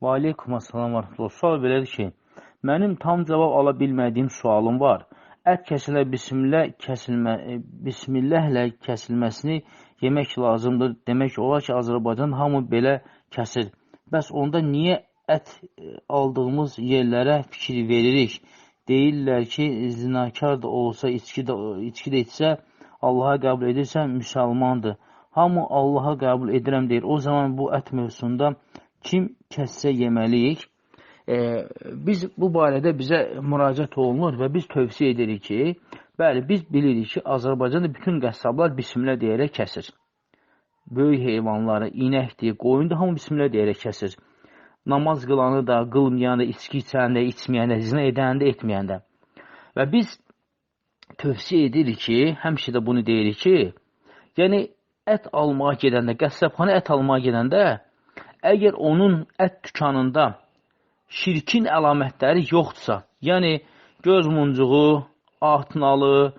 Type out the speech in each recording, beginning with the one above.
Və aleykum assalam və rəhmətullah. Sual belədir ki, mənim tam cavab ala bilmədiyim sualım var. Ət kəsilə bismilləhlə kəsilməsini yemək lazımdır. Demək olar ki, Azərbaycan hamı belə kəsir. Bəs onda niyə ət aldığımız yerlərə fikir veririk? Deyirlər ki, zinakar da olsa, içki də içsə, Allaha qəbul edirsə, müsəlmandır. Hamı Allaha qəbul edirəm deyir. O zaman bu ət mövzusunda kim kəssə yeməliyik? Biz bu barədə bizə müraciət olunur və biz tövsiyə edirik ki, bəli, biz bilirik ki, Azərbaycanda bütün qəssablar bismillah deyərək kəsir. Böyük heyvanları, inəkdir, qoyundur, hamı bismillah deyərək kəsir. Namaz qılanı da, qılmayanı da, içki içəni də, içməyəni də, zina edəni də, etməyəni də. Və biz tövsiyə edirik ki, həmişə də bunu deyirik ki, yəni ət almağa gedəndə, qəssabxana ət almağa gedəndə, əgər onun ət dükanında şirkin əlamətləri yoxdursa, yəni göz muncuğu, atnalı,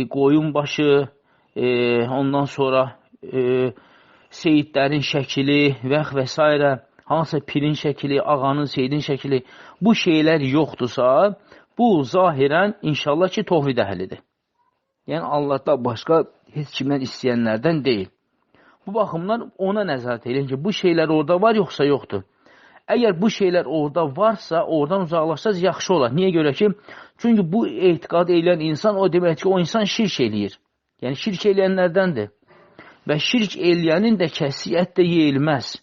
qoyun başı, ondan sonra seyidlərin şəkili və s. hansısa pirin şəkili, ağanın, seyidin şəkili, bu şeylər yoxdursa, bu zahirən inşallah ki, tohvid əhlidir. Yəni Allahdan başqa heç kimdən istəyənlərdən deyil. Bu baxımdan ona nəzarət edin ki, bu şeylər orada var, yoxsa yoxdur. Əgər bu şeylər orada varsa, oradan uzaqlaşsaz yaxşı olar. Niyə görə ki? Çünki bu etiqad edən insan, o demək ki, o insan şirk eləyir. Yəni şirk eləyənlərdəndir. Və şirk eləyənin də kəsi ət də yeyilməz.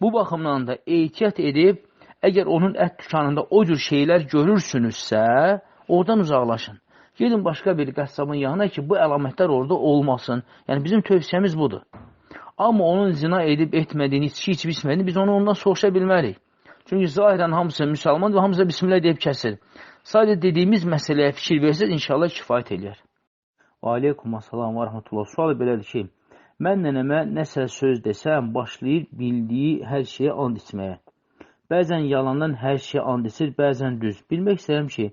Bu baxımdan da ehtiyat edib, əgər onun ət dükanında o cür şeylər görürsünüzsə, oradan uzaqlaşın. Gedin başqa bir qəssabın yanına ki, bu əlamətlər orada olmasın. Yəni bizim tövsiyəmiz budur. Amma onun zina edib etmədiyini, içki içib içmədiyini biz onu ondan soruşa bilmərik. Çünki zahirən hamısı müsəlman və hamısı bismillah deyib kəsir. Sadəcə dediyimiz məsələyə fikir versəz, inşallah kifayət eləyər. Aleykum assalam və rəhmətullah. Sual belədir ki, mən nənəmə nəsə söz desəm, başlayır bildiyi hər şeyə and içməyə. Bəzən yalandan hər şeyə and içir, bəzən düz. Bilmək istəyirəm ki,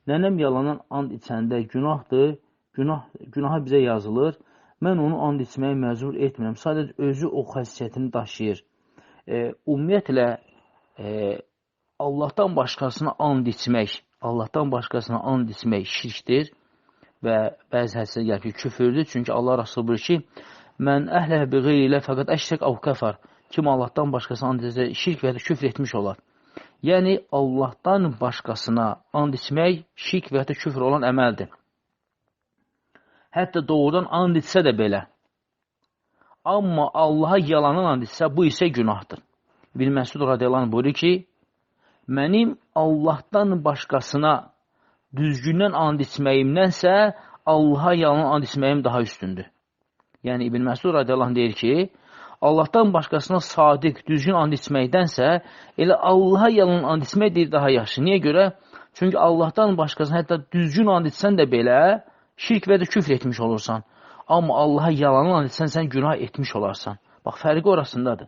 nənəm yalandan and içəndə günahdır, günaha bizə yazılır. Mən onu and içməyə məcbur etmirəm. Sadəcə özü o xəssiyyətini daşıyır. Ümumiyyətlə, Allahdan başqasına and içmək şirkdir və bəzi hədislər gəlir ki, küfürdür. Çünki Allah Rasulü buyurur ki, mən əhlə bi qeyri ilə fəqət əşrək av kəfər. Kim Allahdan başqasına and içsə, şirk və ya küfr etmiş olar. Yəni, Allahdan başqasına and içmək şirk və ya küfr olan əməldir. Hətta doğrudan and içsə də belə. Amma Allaha yalanın and içsə, bu isə günahdır. İbn Məsud radiyallahu anh buyurur ki, mənim Allahdan başqasına düzgündən and içməyimdənsə, Allaha yalan and içməyim daha üstündür. Yəni, İbn Məsud radiyallahu anh deyir ki, Allahdan başqasına sadiq, düzgün and içməkdənsə, elə Allaha yalan and içmək deyir daha yaxşı. Niyə görə? Çünki Allahdan başqasına hətta düzgün and içsən də belə, şirk və də küfr etmiş olursan. Amma Allaha yalanı and etsən, sən günah etmiş olarsan. Bax, fərqi orasındadır.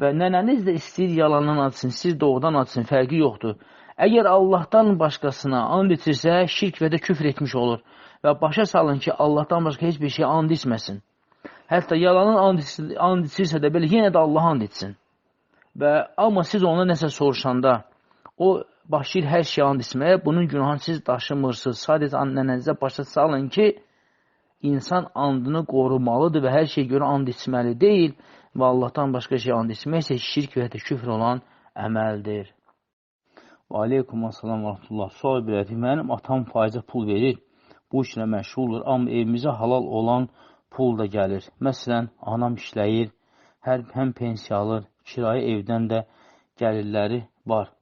Və nənəniz də istəyir yalandan and etsin, siz doğrudan and etsin, fərqi yoxdur. Əgər Allahdan başqasına and içirsə, şirk və də küfr etmiş olur. Və başa salın ki, Allahdan başqa heç bir şey and içməsin. Hətta yalanın and içirsə də belə, yenə də Allaha and etsin. Amma siz ona nəsə soruşanda, o başlayır hər şey and içməyə, bunun günahını siz daşımırsınız. Sadəcə nənənizə başa salın ki, insan andını qorumalıdır və hər şey görə and içməli deyil və Allahdan başqa şey and içmək isə şirk və ya küfr olan əməldir. Və aleykum assalam və rəhmətullah. Sual belədir, mənim atam faizə pul verir, bu işlə məşğuldur, amma evimizə halal olan pul da gəlir. Məsələn, anam işləyir, həm pensiya alır, kirayə evdən də gəlirləri var.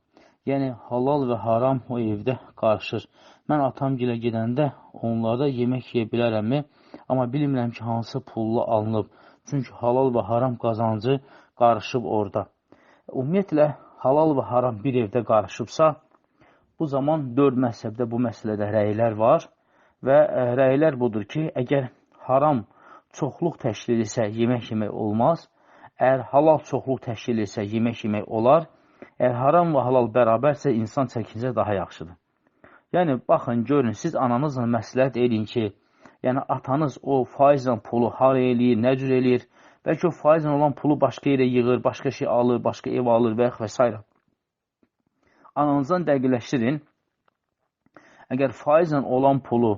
Yəni, halal və haram o evdə qarışır. Mən atamgilə gedəndə onlarda yemək yeyə bilərəmmi? Amma bilmirəm ki, hansı pulla alınıb. Çünki halal və haram qazancı qarışıb orada. Ümumiyyətlə, halal və haram bir evdə qarışıbsa, bu zaman 4 məzhəbdə bu məsələdə rəylər var və rəylər budur ki, əgər haram çoxluq təşkil edirsə, yemək yemək olmaz. Əgər halal çoxluq təşkil edirsə, yemək yemək olar. Əgər haram və halal bərabərsə, insan çəkincə daha yaxşıdır. Yəni, baxın, görün, siz ananızla məsləhət eləyin ki, yəni atanız o faizlə pulu hara eləyir, nə cür eləyir, bəlkə o faizlə olan pulu başqa yerə yığır, başqa şey alır, başqa ev alır və s. Ananızdan dəqiqləşdirin. Əgər faizlə olan pulu,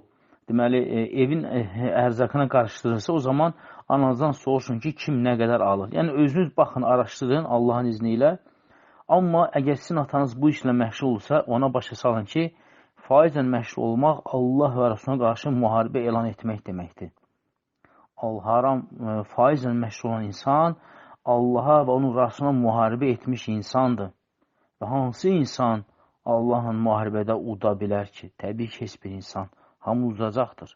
deməli, evin ərzaqına qarışdırırsa, o zaman ananızdan soruşun ki, kim nə qədər alır. Yəni, özünüz baxın, araşdırın Allahın izni ilə. Amma əgər sizin atanız bu işlə məşğul olsa, ona başa salın ki, faizlə məşğul olmaq Allah və Rasuluna qarşı müharibə elan etmək deməkdir. Haram faizlə məşğul olan insan Allaha və onun Rasuluna müharibə etmiş insandır. Və hansı insan Allahla müharibədə uda bilər ki? Təbii ki, heç bir insan. Hamı uzacaqdır.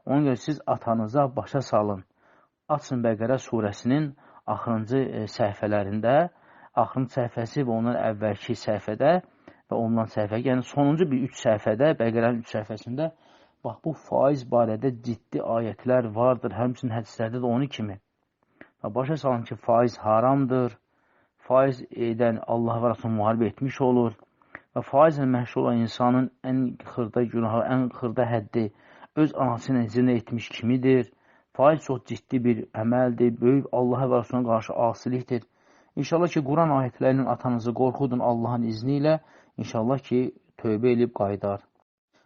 Ona görə siz atanıza başa salın. Açın Bəqərə surəsinin axırıncı səhifələrində, axırıncı səhifəsi və ondan əvvəlki səhifədə və ondan səhifə, yəni sonuncu bir 3 səhifədə, Bəqərənin 3 səhifəsində, bax, bu faiz barədə ciddi ayətlər vardır, həmçinin hədislərdə də onu kimi. Və başa salın ki, faiz haramdır, faiz edən Allah və Rasulun müharibə etmiş olur və faizlə məşğul olan insanın ən xırda günahı, ən xırda həddi öz anası ilə zinə etmiş kimidir. Faiz çox ciddi bir əməldir, böyük Allaha və Rasuluna qarşı asilikdir. İnşallah ki, Quran ayətlərinin atanızı qorxudun Allahın izni ilə, İnşallah ki, tövbə edib qaydar.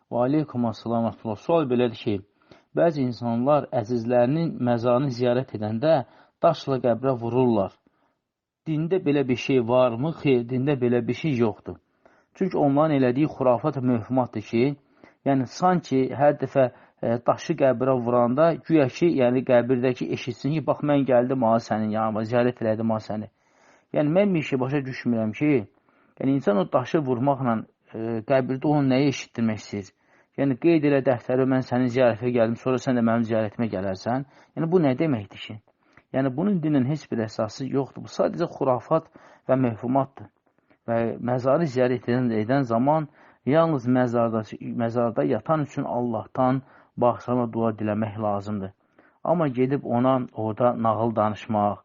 Və aleykum assalam və rahmetullah. Sual belədir ki, bəzi insanlar əzizlərinin məzarını ziyarət edəndə daşla qəbrə vururlar. Dində belə bir şey varmı? Xeyr, dində belə bir şey yoxdur. Çünki onların elədiyi xurafat və mövhumatdır ki, yəni sanki hər dəfə daşı qəbrə vuranda güya ki, yəni qəbirdəki eşitsin ki, bax mən gəldim ha sənin yanıma, ziyarət elədim ha səni. Yəni mən bir şey başa düşmürəm ki, yəni insan o daşı vurmaqla qəbirdə onu nəyi eşitdirmək istəyir? Yəni qeyd elə dəftəri mən sənin ziyarətə gəldim, sonra sən də mənim ziyarətimə gələrsən. Yəni bu nə deməkdir ki? Yəni bunun dinin heç bir əsası yoxdur. Bu sadəcə xurafat və məhfumatdır. Və məzarı ziyarət edən zaman yalnız məzarda yatan üçün Allahdan bağışlama dua diləmək lazımdır. Amma gedib ona orada nağıl danışmaq,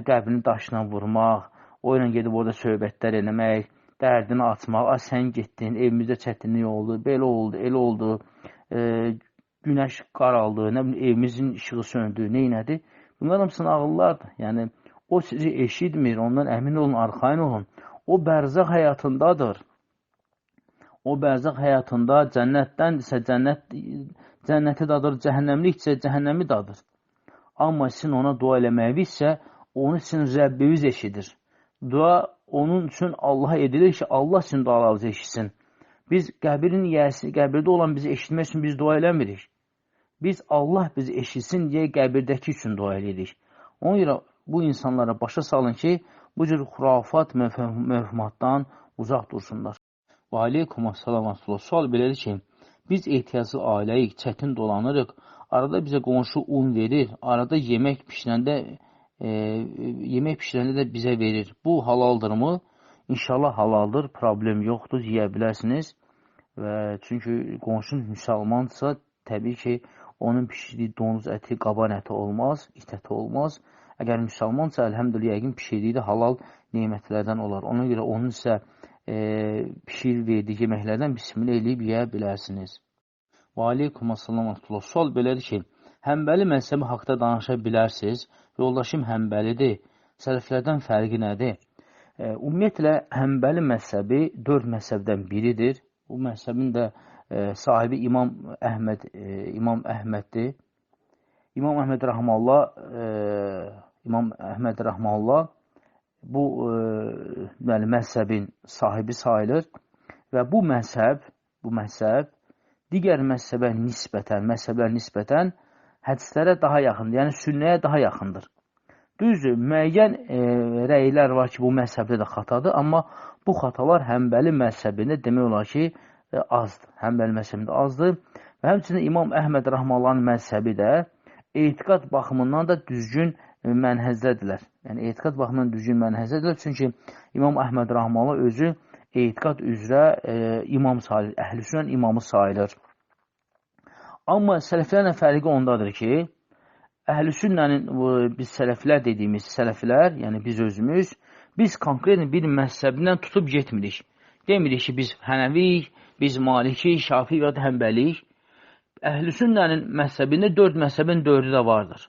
qəbrini daşla vurmaq, o ilə gedib orada söhbətlər eləmək, dərdini açmaq, sən getdin, evimizdə çətinlik oldu, belə oldu, elə oldu, günəş qaraldı, nə bilim, evimizin işığı söndü, neynədi? Bunlar hamısı nağıllardır. Yəni, o sizi eşitmir, ondan əmin olun, arxayın olun. O bərzaq həyatındadır. O bərzaq həyatında cənnətdəndirsə, cənnəti dadır, cəhənnəmlikdirsə, cəhənnəmi dadır. Amma sizin ona dua eləməyinizsə, onu sizin Rəbbiniz eşidir. Dua onun üçün Allaha edilir ki, Allah sizin dualarınızı eşitsin. Biz qəbirin yiyəsi, qəbirdə olan bizi eşitmək üçün biz dua eləmirik. Biz Allah bizi eşitsin deyə qəbirdəki üçün dua edirik. Ona görə bu insanlara başa salın ki, bu cür xurafat, mövhumatdan uzaq dursunlar. Və aleykum assalam və rahmetullah. Sual belədir ki, biz ehtiyaclı ailəyik, çətin dolanırıq, arada bizə qonşu un verir, arada yemək pişirəndə də bizə verir. Bu halaldırmı? İnşallah halaldır, problem yoxdur, yeyə bilərsiniz. Və çünki qonşun müsəlmansa, təbii ki, onun pişirdiyi donuz əti, qaban əti olmaz, it əti olmaz. Əgər müsəlmansa, əlhəmdülillah, yəqin pişirdiyi də halal nemətlərdən olar. Ona görə onun isə pişir verdiyi yeməklərdən bismillah eləyib yeyə bilərsiniz. Və aleykum assalam və rahmetullah. Sual belədir ki, Həmbəli məzhəbi haqda danışa bilərsiniz. Yoldaşım həmbəlidir. Sələflərdən fərqi nədir? Ümumiyyətlə, həmbəli məzhəbi 4 məzhəbdən biridir. Bu məzhəbin də sahibi İmam Əhməddir. İmam Əhməd Rəhmallah bu məzhəbin sahibi sayılır və bu məzhəb digər məzhəblər nisbətən hədislərə daha yaxındır, yəni sünnəyə daha yaxındır. Düzdür, müəyyən rəylər var ki, bu məzhəbdə də xatadır, amma bu xatalar Həmbəli məzhəbində demək olar ki, azdır. Həmbəli məzhəbində azdır və həmçinin İmam Əhməd Rəhmallahın məzhəbi də etiqad baxımından da düzgün mənhəzdədirlər. Yəni, etiqad baxımından düzgün mənhəzdədirlər, çünki İmam Əhməd Rəhmallah özü etiqad üzrə imam sayılır, əhl-i-sünnənin imamı sayılır. Amma sələflərlə fərqi ondadır ki, əhl-i-sünnənin, biz sələflər dediyimiz sələflər, yəni biz özümüz, biz konkret bir məzhəbindən tutub getmirik. Demirik ki, biz Hənəviyik, biz Maliki, Şafi və Həmbəliyik. Əhl-i-sünnənin məzhəbində 4 məzhəbin 4'ü də vardır.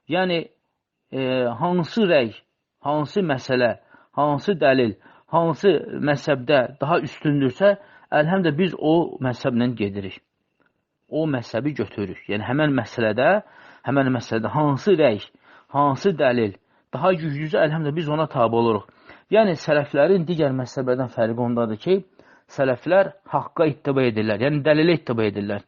Yəni, hansı rəy, hansı məsələ, hansı dəlil, hansı məzhəbdə daha üstündürsə, əlhəmdə biz o məzhəblə gedirik. O məzhəbi götürürük. Yəni, həmən məsələdə hansı rəy, hansı dəlil daha güclücə, əlhəmdə biz ona tabi oluruq. Yəni, sələflərin digər məzhəblərdən fərqi ondadır ki, sələflər haqqa ittiba edirlər, yəni dəlilə ittiba edirlər.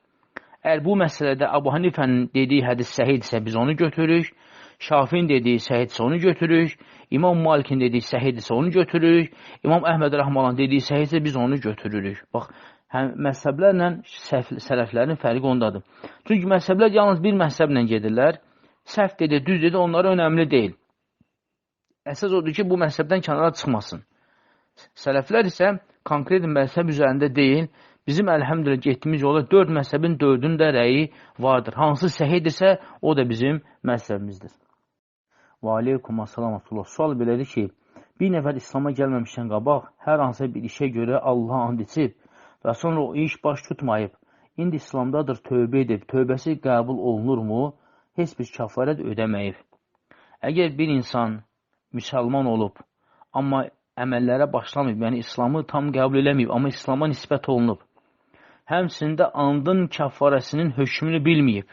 Əgər bu məsələdə Əbu Hanifənin dediyi hədis səhidsə, biz onu götürürük. Şafin dediyi səhidsə, onu götürürük. İmam Malikin dediyi səhidsə, onu götürürük. İmam Əhməd Rəhmalan dediyi səhidsə, biz onu götürürük. Bax, məzhəblərlə sələflərin fərqi ondadır. Çünki məzhəblər yalnız bir məzhəblə gedirlər. Səhv dedi, düz dedi, onlara önəmli deyil. Əsas odur ki, bu məzhəbdən kənara çıxmasın. Sələflər isə konkret məzhəb üzərində deyil, bizim əlhəmdülə getdiyimiz yolda 4 məzhəbin 4-ünün də rəyi vardır. Hansı səhiddirsə, o da bizim məzhəbimizdir. Və aleykum assalam. Sual belədir ki, bir nəfər İslam'a gəlməmişdən qabaq, hər hansı bir işə görə Allah'a and içib və sonra o iş baş tutmayıb, indi İslamdadır, tövbə edib, tövbəsi qəbul olunurmu? Heç bir kəfarət ödəməyib. Əgər bir insan müsəlman olub, amma əməllərə başlamayıb, yəni İslamı tam qəbul eləməyib, amma İslama nisbət olunub. Həmçində andın kəfarəsinin hökmünü bilməyib.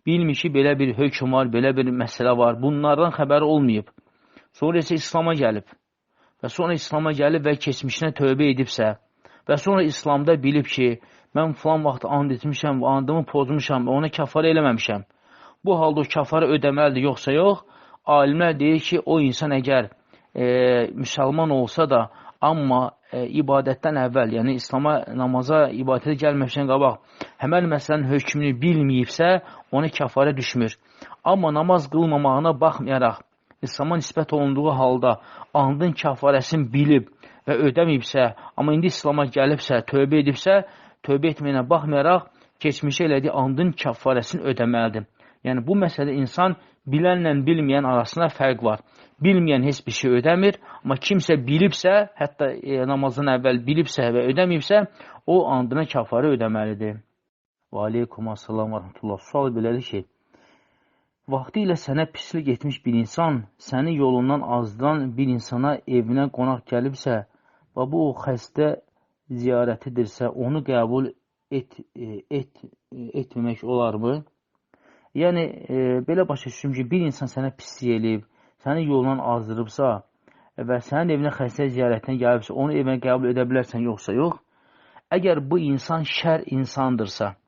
Bilmir ki, belə bir hökm var, belə bir məsələ var. Bunlardan xəbəri olmayıb. Sonra isə İslama gəlib. Və sonra İslama gəlib və keçmişinə tövbə edibsə və sonra İslamda bilib ki, mən filan vaxt and etmişəm, andımı pozmuşam, ona kəfarə eləməmişəm. Bu halda o kəfarə ödəməlidir, yoxsa yox. Alimlər deyir ki, o insan əgər müsəlman olsa da, amma ibadətdən əvvəl, yəni İslama, namaza, ibadətə gəlməmişdən qabaq, həmən məsələnin hökmünü bilməyibsə, ona kəfarə düşmür. Amma namaz qılmamağına baxmayaraq, İslama nisbət olunduğu halda andın kəfarəsini bilib və ödəməyibsə, amma indi İslama gəlibsə, tövbə edibsə, tövbə etməyinə baxmayaraq, keçmişə elədiyi andın kəfarəsini ödəməlidir. Yəni, bu məsələdə insan bilənlə bilməyən arasında fərq var. Bilməyən heç bir şey ödəmir, amma kimsə bilibsə, hətta namazdan əvvəl bilibsə və ödəməyibsə, o andına kəfarə ödəməlidir. Və aleykum assalam və rəhmətullah. Sual belədir ki, vaxtı ilə sənə pislik etmiş bir insan, səni yolundan azdıran bir insana evinə qonaq gəlibsə və bu o xəstə ziyarətidirsə, onu qəbul etməmək olarmı? Yəni, belə başa düşürüm ki, bir insan sənə pislik eləyib, səni yolundan azdırıbsa və sənin evinə xəstə ziyarətinə gəlibsə, onu evinə qəbul edə bilərsən, yoxsa yox. Əgər bu insan şər insandırsa,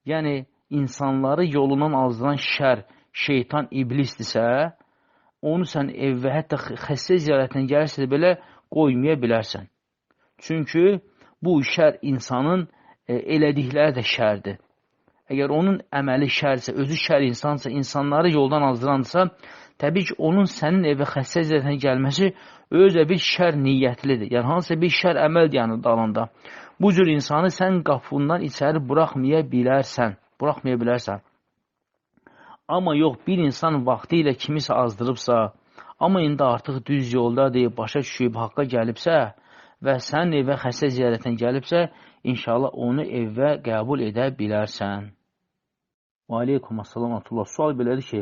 yəni insanları yolundan azdıran şər, şeytan, iblisdirsə, onu sən evə, hətta xəstə ziyarətinə gəlirsə belə qoymaya bilərsən. Çünki bu şər insanın elədikləri də şərdir. Əgər onun əməli şərsə, özü şər insansa, insanları yoldan azdıransa, təbii ki, onun sənin evə xəstə ziyarətinə gəlməsi özə bir şər niyyətlidir. Yəni, hansısa bir şər əməl yəni dalında. Bu cür insanı sən qapından içəri buraxmaya bilərsən. Amma yox, bir insan vaxtı ilə kimisə azdırıbsa, amma indi artıq düz yolda deyib, başa düşüb, haqqa gəlibsə və sənin evə xəstə ziyarətinə gəlibsə, İnşallah onu evə qəbul edə bilərsən. Və aleykum assalam və rəhmətullah. Sual belədir ki,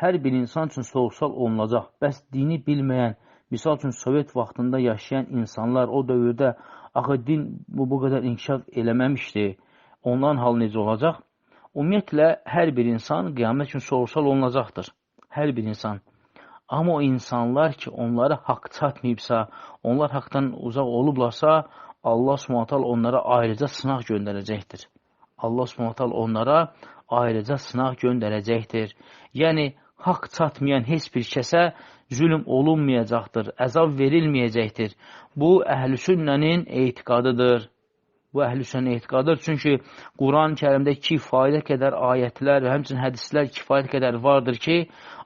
hər bir insan üçün sorğu-sual olunacaq. Bəs dini bilməyən, misal üçün Sovet vaxtında yaşayan insanlar o dövrdə axı din bu qədər inkişaf eləməmişdi. Onların halı necə olacaq? Ümumiyyətlə, hər bir insan qiyamət üçün sorğu-sual olunacaqdır. Hər bir insan. Amma o insanlar ki, onlara haqq çatmayıbsa, onlar haqdan uzaq olublarsa, Allah Subhanahu onlara ayrıca sınaq göndərəcəkdir. Allah Subhanahu onlara ayrıca sınaq göndərəcəkdir. Yəni, haqq çatmayan heç bir kəsə zülm olunmayacaqdır, əzab verilməyəcəkdir. Bu, əhl-i-sünnənin etiqadıdır. Bu, əhl-i-sünnənin etiqadıdır. Çünki Quran-ı Kərimdə kifayət qədər ayətlər və həmçinin hədislər kifayət qədər vardır ki,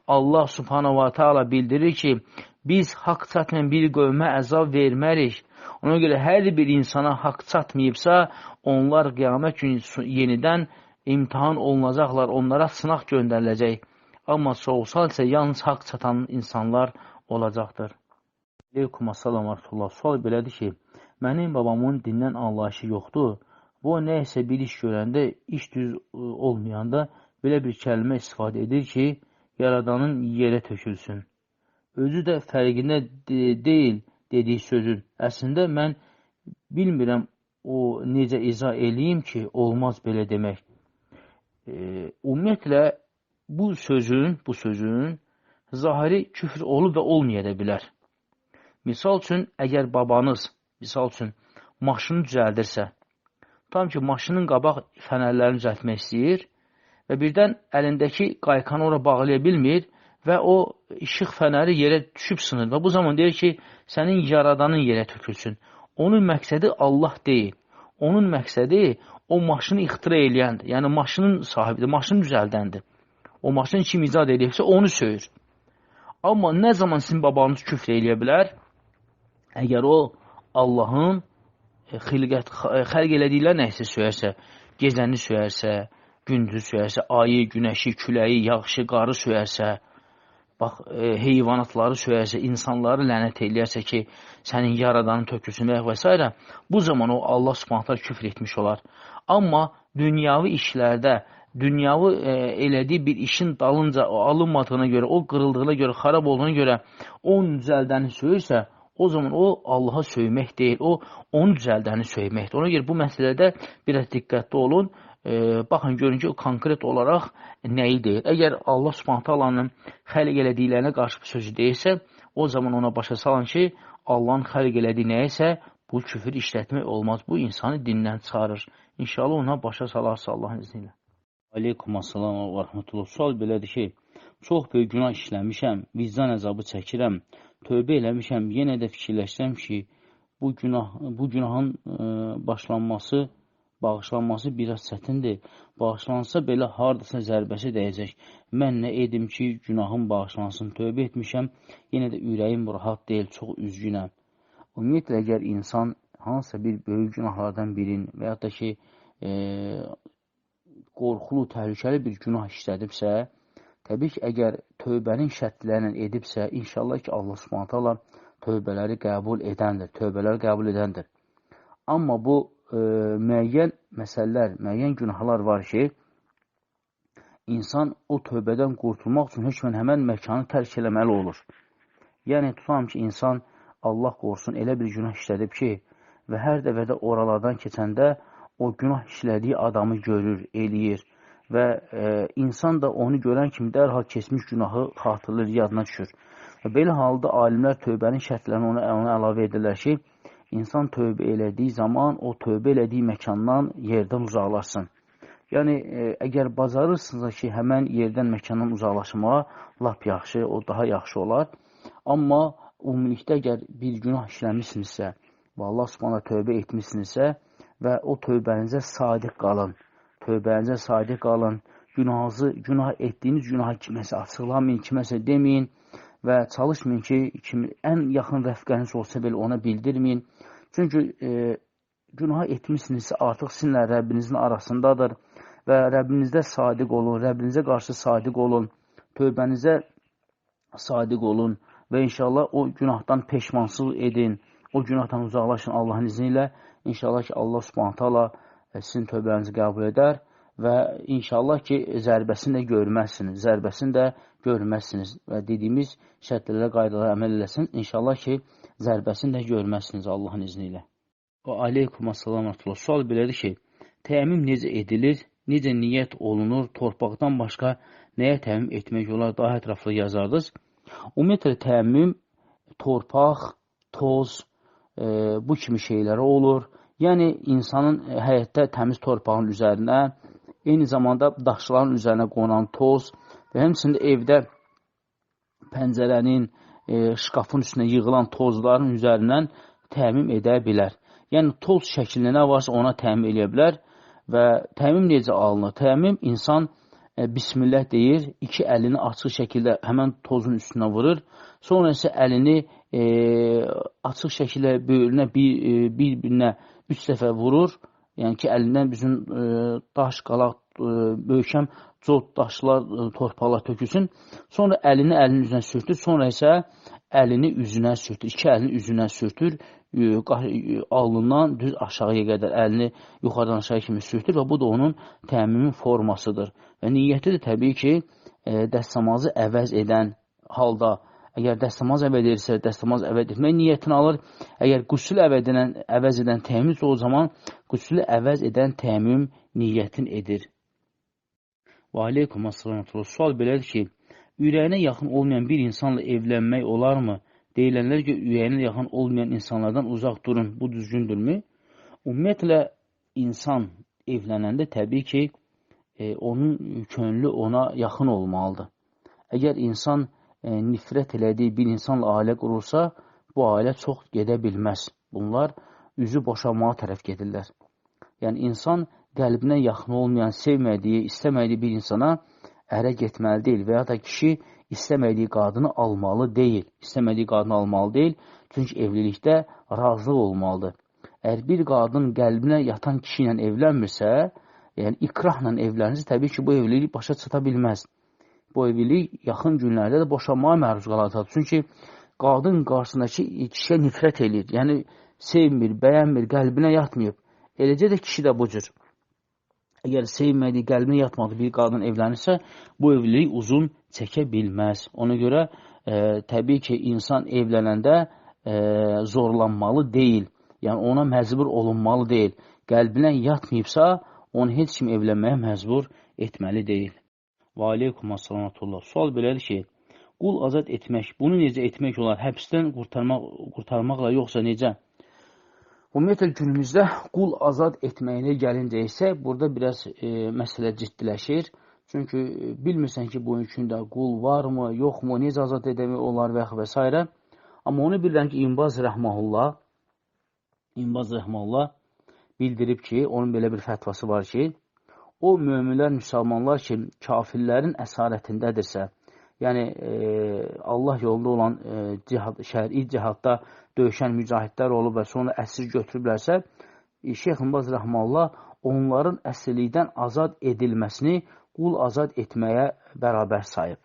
Allah Subhanahu bildirir ki, biz haqq çatmayan bir qövmə əzab vermərik. Ona görə hər bir insana haqq çatmayıbsa, onlar qiyamət günü yenidən imtihan olunacaqlar, onlara sınaq göndəriləcək. Amma sorğu-sual isə yalnız haqq çatan insanlar olacaqdır. Aleykum assalam və rəhmətullah. Sual belədir ki, mənim babamın dindən anlayışı yoxdur. Bu, nə isə bir iş görəndə, iş düz olmayanda belə bir kəlmə istifadə edir ki, yaradanın yerə tökülsün. Özü də fərqində deyil, dediyi sözün. Əslində mən bilmirəm o necə izah eləyim ki, olmaz belə demək. Ümumiyyətlə, bu sözün zahiri küfr olub və olmaya da bilər. Misal üçün, əgər babanız, misal üçün, maşını düzəldirsə, tam ki, maşının qabaq fənərlərini düzəltmək istəyir və birdən əlindəki qaykanı ora bağlaya bilmir və o işıq fənəri yerə düşüb sınır və bu zaman deyir ki, sənin yaradanın yerə tökülsün. Onun məqsədi Allah deyil. Onun məqsədi o maşını ixtira eləyəndir. Yəni, maşının sahibidir, maşını düzəldəndir. O maşını kim icad edibsə, onu söyür. Amma nə zaman sizin babanız küfr eləyə bilər? Əgər o, Allahın xəlq elədiklər nəysə söyərsə, gecəni söyərsə, gündüzü söyərsə, ayı, günəşi, küləyi, yağışı, qarı söyərsə, bax, heyvanatları söyərsə, insanları lənət eləyərsə ki, sənin yaradanın tökülsün və s. Bu zaman o, Allah subhanətlər küfr etmiş olar. Amma dünyavi işlərdə, dünyavi elədiyi bir işin dalınca alınmadığına görə, o qırıldığına görə, xarab olduğuna görə onun düzəldəni söyürsə, o zaman o, Allaha söymək deyil, o, onu düzəldəni söyməkdir. Ona görə bu məsələdə biraz diqqətli olun. Baxın, görün ki, o konkret olaraq nəyi deyir? Əgər Allah subhanətə Allah'ın xəlq elədiklərinə qarşı bir sözü deyirsə, o zaman ona başa salan ki, Allah'ın xəlq elədiyi nəyəsə, bu küfür işlətmək olmaz. Bu insanı dindən çıxarır. İnşallah ona başa salarsa Allah'ın izniyle. Aleykumassalam və rəhmətullah. Sual belədir ki, çox böyük günah işləmişəm, vicdan əzabı çəkirəm, tövbə eləmişəm, yenə də fikirləşirəm ki, bu günahın bağışlanması biraz çətindir. Bağışlansa belə haradasa zərbəsi dəyəcək. Mən nə edim ki, günahım bağışlansın, tövbə etmişəm, yenə də ürəyim rahat deyil, çox üzgünəm. Ümumiyyətlə, əgər insan hansısa bir böyük günahlardan birin və ya da ki, qorxulu, təhlükəli bir günah işlədibsə, təbii ki, əgər tövbənin şərtlərlə edibsə, inşallah ki, Allah subhanətə Allah tövbələri qəbul edəndir. Amma bu müəyyən məsələlər, müəyyən günahlar var ki, insan o tövbədən qurtulmaq üçün hökmən həmən məkanı tərk eləməli olur. Yəni, tutam ki, insan Allah qorusun elə bir günah işlədib ki, və hər dəfədə oralardan keçəndə o günah işlədiyi adamı görür, eləyir və insan da onu görən kimi dərhal keçmiş günahı xatırlayır, yadına düşür. Və belə halda alimlər tövbənin şərtlərini ona əlavə edirlər ki, insan tövbə elədiyi zaman o tövbə elədiyi məkandan, yerdən uzaqlaşsın. Yəni, əgər bacarırsınızsa ki, həmən yerdən, məkandan uzaqlaşmağa lap yaxşı, o daha yaxşı olar. Amma ümumilikdə əgər bir günah işləmişsinizsə və Allah subhanahu tövbə etmişsinizsə və o tövbənizə sadiq qalın, günah etdiyiniz günahı kiməsə açıqlamayın, kiməsə deməyin və çalışmayın ki, ən yaxın rəfqəniz olsa belə ona bildirməyin. Çünki günah etmişsinizsə artıq sizinlə Rəbbinizin arasındadır və Rəbbinizdə sadiq olun, Rəbbinizə qarşı sadiq olun, tövbənizə sadiq olun və inşallah o günahdan peşmansız edin, o günahdan uzaqlaşın Allahın izni ilə. İnşallah ki, Allah subhanətə Allah sizin tövbənizi qəbul edər və inşallah ki, zərbəsini də görməzsiniz və dediyimiz şərtlərə, qaydalara əməl eləsin. İnşallah ki, zərbəsini də görməzsiniz Allahın izni ilə. Və aleykumassalam və rəhmətullah. Sual belədir ki, təyyəmmüm necə edilir, necə niyyət olunur, torpaqdan başqa nəyə təyyəmmüm etmək olar, daha ətraflı yazardınız. Ümumiyyətlə, təyyəmmüm, torpaq, toz, bu kimi şeylərə olur. Yəni, insanın həyətdə təmiz torpağın üzərinə, eyni zamanda daşların üzərinə qonan toz və həmçində evdə pəncərənin, şkafın üstünə yığılan tozların üzərindən təyyəmmüm edə bilər. Yəni, toz şəklində nə varsa ona təyyəmmüm edə bilər və təyyəmmüm necə alınır? Təyyəmmüm insan Bismillah deyir, iki əlini açıq şəkildə həmən tozun üstünə vurur, sonra isə əlini açıq şəkildə böyrünə bir-birinə 3 dəfə vurur, yəni ki, əlindən bizim daş, qalaq, böyükəm, cod, daşlar, torpaqlar tökülsün, sonra əlini əlinin üzünə sürtür, sonra isə əlini üzünə sürtür, iki əlini üzünə sürtür, alnından düz aşağıya qədər əlini yuxarıdan aşağı kimi sürtür və bu da onun təyyəmmümün formasıdır. Və niyyəti də təbii ki, dəstəmazı əvəz edən halda, Əgər dəstəmaz əvəz edirsə, dəstəmaz əvəz etmək niyyətini alır. Əgər qüsül əvəz edən təmim o zaman qüsülü əvəz edən təmim niyyətin edir. Və aleykum əssalam. Sual belədir ki, ürəyinə yaxın olmayan bir insanla evlənmək olarmı? Deyilənlər ki, ürəyinə yaxın olmayan insanlardan uzaq durun. Bu düzgündürmü? Ümumiyyətlə, insan evlənəndə təbii ki, onun könlü ona yaxın olmalıdır. Əgər insan nifrət elədiyi bir insanla ailə qurursa, bu ailə çox gedə bilməz. Bunlar üzü boşanmağa tərəf gedirlər. Yəni, insan qəlbinə yaxın olmayan, sevmədiyi, istəmədiyi bir insana ərə getməli deyil və ya da kişi istəmədiyi qadını almalı deyil. İstəmədiyi qadını almalı deyil, çünki evlilikdə razılıq olmalıdır. Əgər bir qadın qəlbinə yatan kişi ilə evlənmirsə, yəni ikrahla evlənirsə, təbii ki, bu evlilik başa çata bilməz. Bu evlilik yaxın günlərdə də boşanmağa məruz qalacaq. Çünki qadın qarşısındakı kişiyə nifrət edir. Yəni, sevmir, bəyənmir, qəlbinə yatmayıb. Eləcə də kişi də bu cür. Əgər sevmədiyi, qəlbinə yatmadığı bir qadın evlənirsə, bu evlilik uzun çəkə bilməz. Ona görə təbii ki, insan evlənəndə zorlanmalı deyil. Yəni, ona məcbur olunmalı deyil. Qəlbinə yatmayıbsa, onu heç kim evlənməyə məcbur etməli deyil. Və aleykum əssalam. Sual belədir ki, qul azad etmək, bunu necə etmək olar? Həbsdən qurtarmaqla yoxsa necə? Ümumiyyətlə, günümüzdə qul azad etməyinə gəlincə isə, burada biraz məsələ ciddiləşir. Çünki bilmirsən ki, bu üçündə qul varmı, yoxmu, necə azad edəmək olar və s. Amma onu bilirəm ki, İnbaz Rəhməlullah bildirib ki, onun belə bir fətvası var ki, o möminlər, müsəlmanlar ki, kafirlərin əsarətindədirsə, yəni Allah yolunda olan şəri cihadda döyüşən mücahidlər olub və sonra əsir götürüblərsə, Şeyx İnbaz Rəhməlullah onların əsirlikdən azad edilməsini qul azad etməyə bərabər sayıb.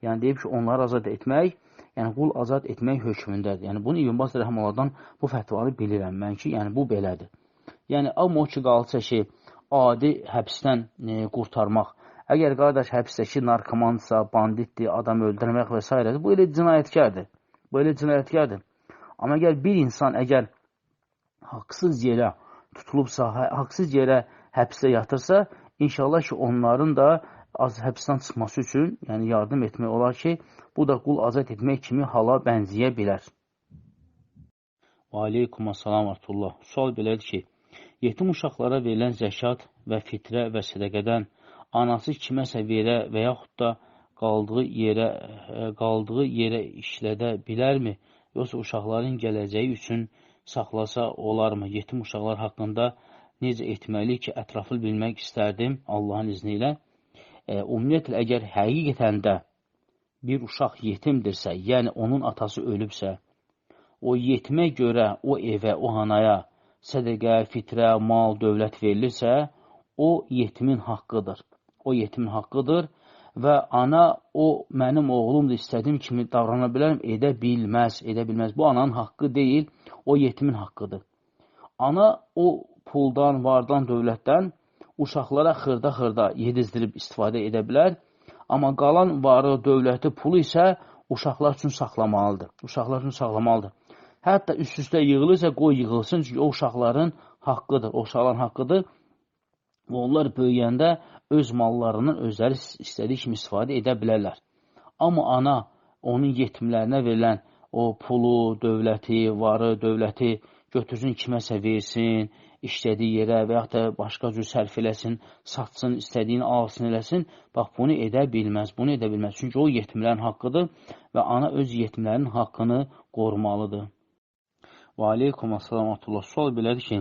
Yəni, deyib ki, onları azad etmək, yəni qul azad etmək hökmündədir. Yəni, bunu İnbaz Rəhməlullahdan bu fətvanı bilirəm mən ki, yəni bu belədir. Yəni, amma o ki, qalsa ki, adi həbsdən qurtarmaq. Əgər qardaş həbsdəki narkomandsa, banditdir, adam öldürmək və s. bu elə cinayətkardır. Amma əgər bir insan haqsız yerə tutulubsa, haqsız yerə həbsdə yatırsa, inşallah ki, onların da həbsdən çıxması üçün yəni yardım etmək olar ki, bu da qul azad etmək kimi hala bənziyə bilər. Və aleykum əssalam və sual belədir ki, yetim uşaqlara verilən zəkat və fitrə və sədəqədən anası kiməsə verə və yaxud da qaldığı yerə işlədə bilərmi? Yoxsa uşaqların gələcəyi üçün saxlasa olarmı? Yetim uşaqlar haqqında necə etməli ki, ətraflı bilmək istərdim Allahın izni ilə. Ümumiyyətlə, əgər həqiqətən də bir uşaq yetimdirsə, yəni onun atası ölübsə, o yetimə görə o evə, o anaya sədəqə, fitrə, mal, dövlət verilirsə, o yetimin haqqıdır. O yetimin haqqıdır və ana o mənim oğlumdur, istədiyim kimi davrana bilərəm, edə bilməz. Bu ananın haqqı deyil, o yetimin haqqıdır. Ana o puldan, vardan, dövlətdən uşaqlara xırda-xırda yedizdirib istifadə edə bilər, amma qalan varı, dövləti, pulu isə uşaqlar üçün saxlamalıdır. Hətta üst-üstə yığılırsa, qoy yığılsın, çünki o uşaqların haqqıdır. Və onlar böyüyəndə öz mallarının özləri istədiyi kimi istifadə edə bilərlər. Amma ana onun yetimlərinə verilən o pulu, dövləti, varı, dövləti götürsün, kiməsə versin, işlədiyi yerə və yaxud da başqa cür sərf eləsin, satsın, istədiyini alsın, eləsin. Bax, bunu edə bilməz. Çünki o yetimlərin haqqıdır və ana öz yetimlərinin haqqını qorumalıdır. Və aleykum əssalam. Sual belədir ki,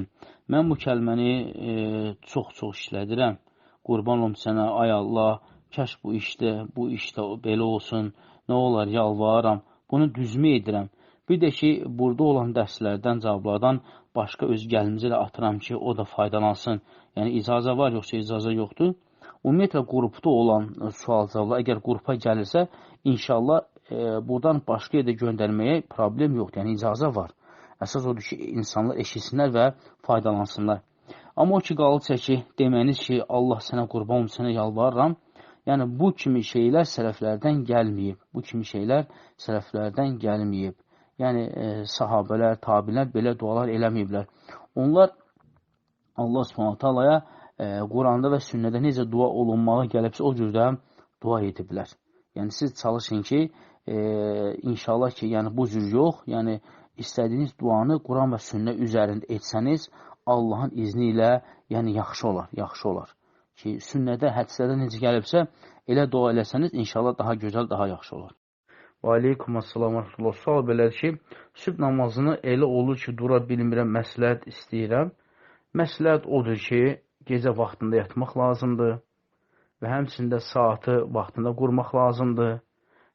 mən bu kəlməni çox işlədirəm. Qurban olum sənə, ay Allah, kəş bu işdə belə olsun, nə olar, yalvarıram, bunu düzmü edirəm. Bir də ki, burada olan dərslərdən, cavablardan başqa öz gəlimizə də atıram ki, o da faydalansın. Yəni, icazə var, yoxsa icazə yoxdur. Ümumiyyətlə, qrupda olan sual-cavablar, əgər qrupa gəlirsə, inşallah, buradan başqa yerdə göndərməyə problem yoxdur. Yəni, icazə var. Əsas odur ki, insanlar eşitsinlər və faydalansınlar. Amma o ki, qalıqsa ki, deməniz ki, Allah sənə qurban olum, sənə yalvarıram, Yəni, bu kimi şeylər sələflərdən gəlməyib. Bu kimi şeylər sələflərdən gəlməyib. Yəni, sahabələr, tabilər belə dualar eləməyiblər. Onlar Allah Subhanahu taalaya Quranda və sünnədə necə dua olunmağı gəlibsə, o cürdə dua ediblər. Yəni, siz çalışın ki, inşallah ki, yəni bu cür yox, yəni istədiyiniz duanı Quran və sünnə üzərində etsəniz, Allahın izni ilə yəni yaxşı olar, yaxşı olar. Ki, sünnədə, hədislərdə necə gəlibsə, elə dua eləsəniz, inşallah daha gözəl, daha yaxşı olar. Və aleykum assalam və rəhmətullah. Sual belədir ki, sübh namazını elə olur ki, dura bilmirəm, məsləhət istəyirəm. Məsləhət odur ki, gecə vaxtında yatmaq lazımdır və həmçində saatı vaxtında qurmaq lazımdır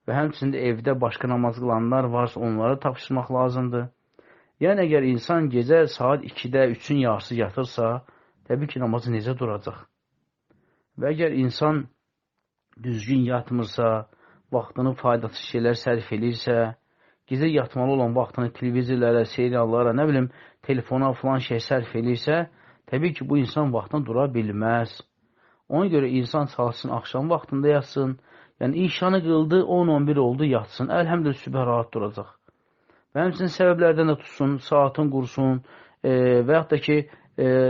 və həmçində evdə başqa namaz qılanlar varsa, onları tapışmaq lazımdır. Yəni, əgər insan gecə saat 2-də, 3-ün yarısı yatırsa, təbii ki, namazı necə duracaq? Və əgər insan düzgün yatmırsa, vaxtını faydasız şeylər sərf edirsə, gecə yatmalı olan vaxtını televizorlara, seriallara, nə bilim, telefona falan şey sərf edirsə, təbii ki, bu insan vaxtına dura bilməz. Ona görə insan çalışsın, axşam vaxtında yatsın, yəni işanı qıldı, 10-11 oldu, yatsın, əlhəmdülillah sübhə rahat duracaq. Və həmçinin səbəblərdən də tutsun, saatın qursun və yaxud da ki,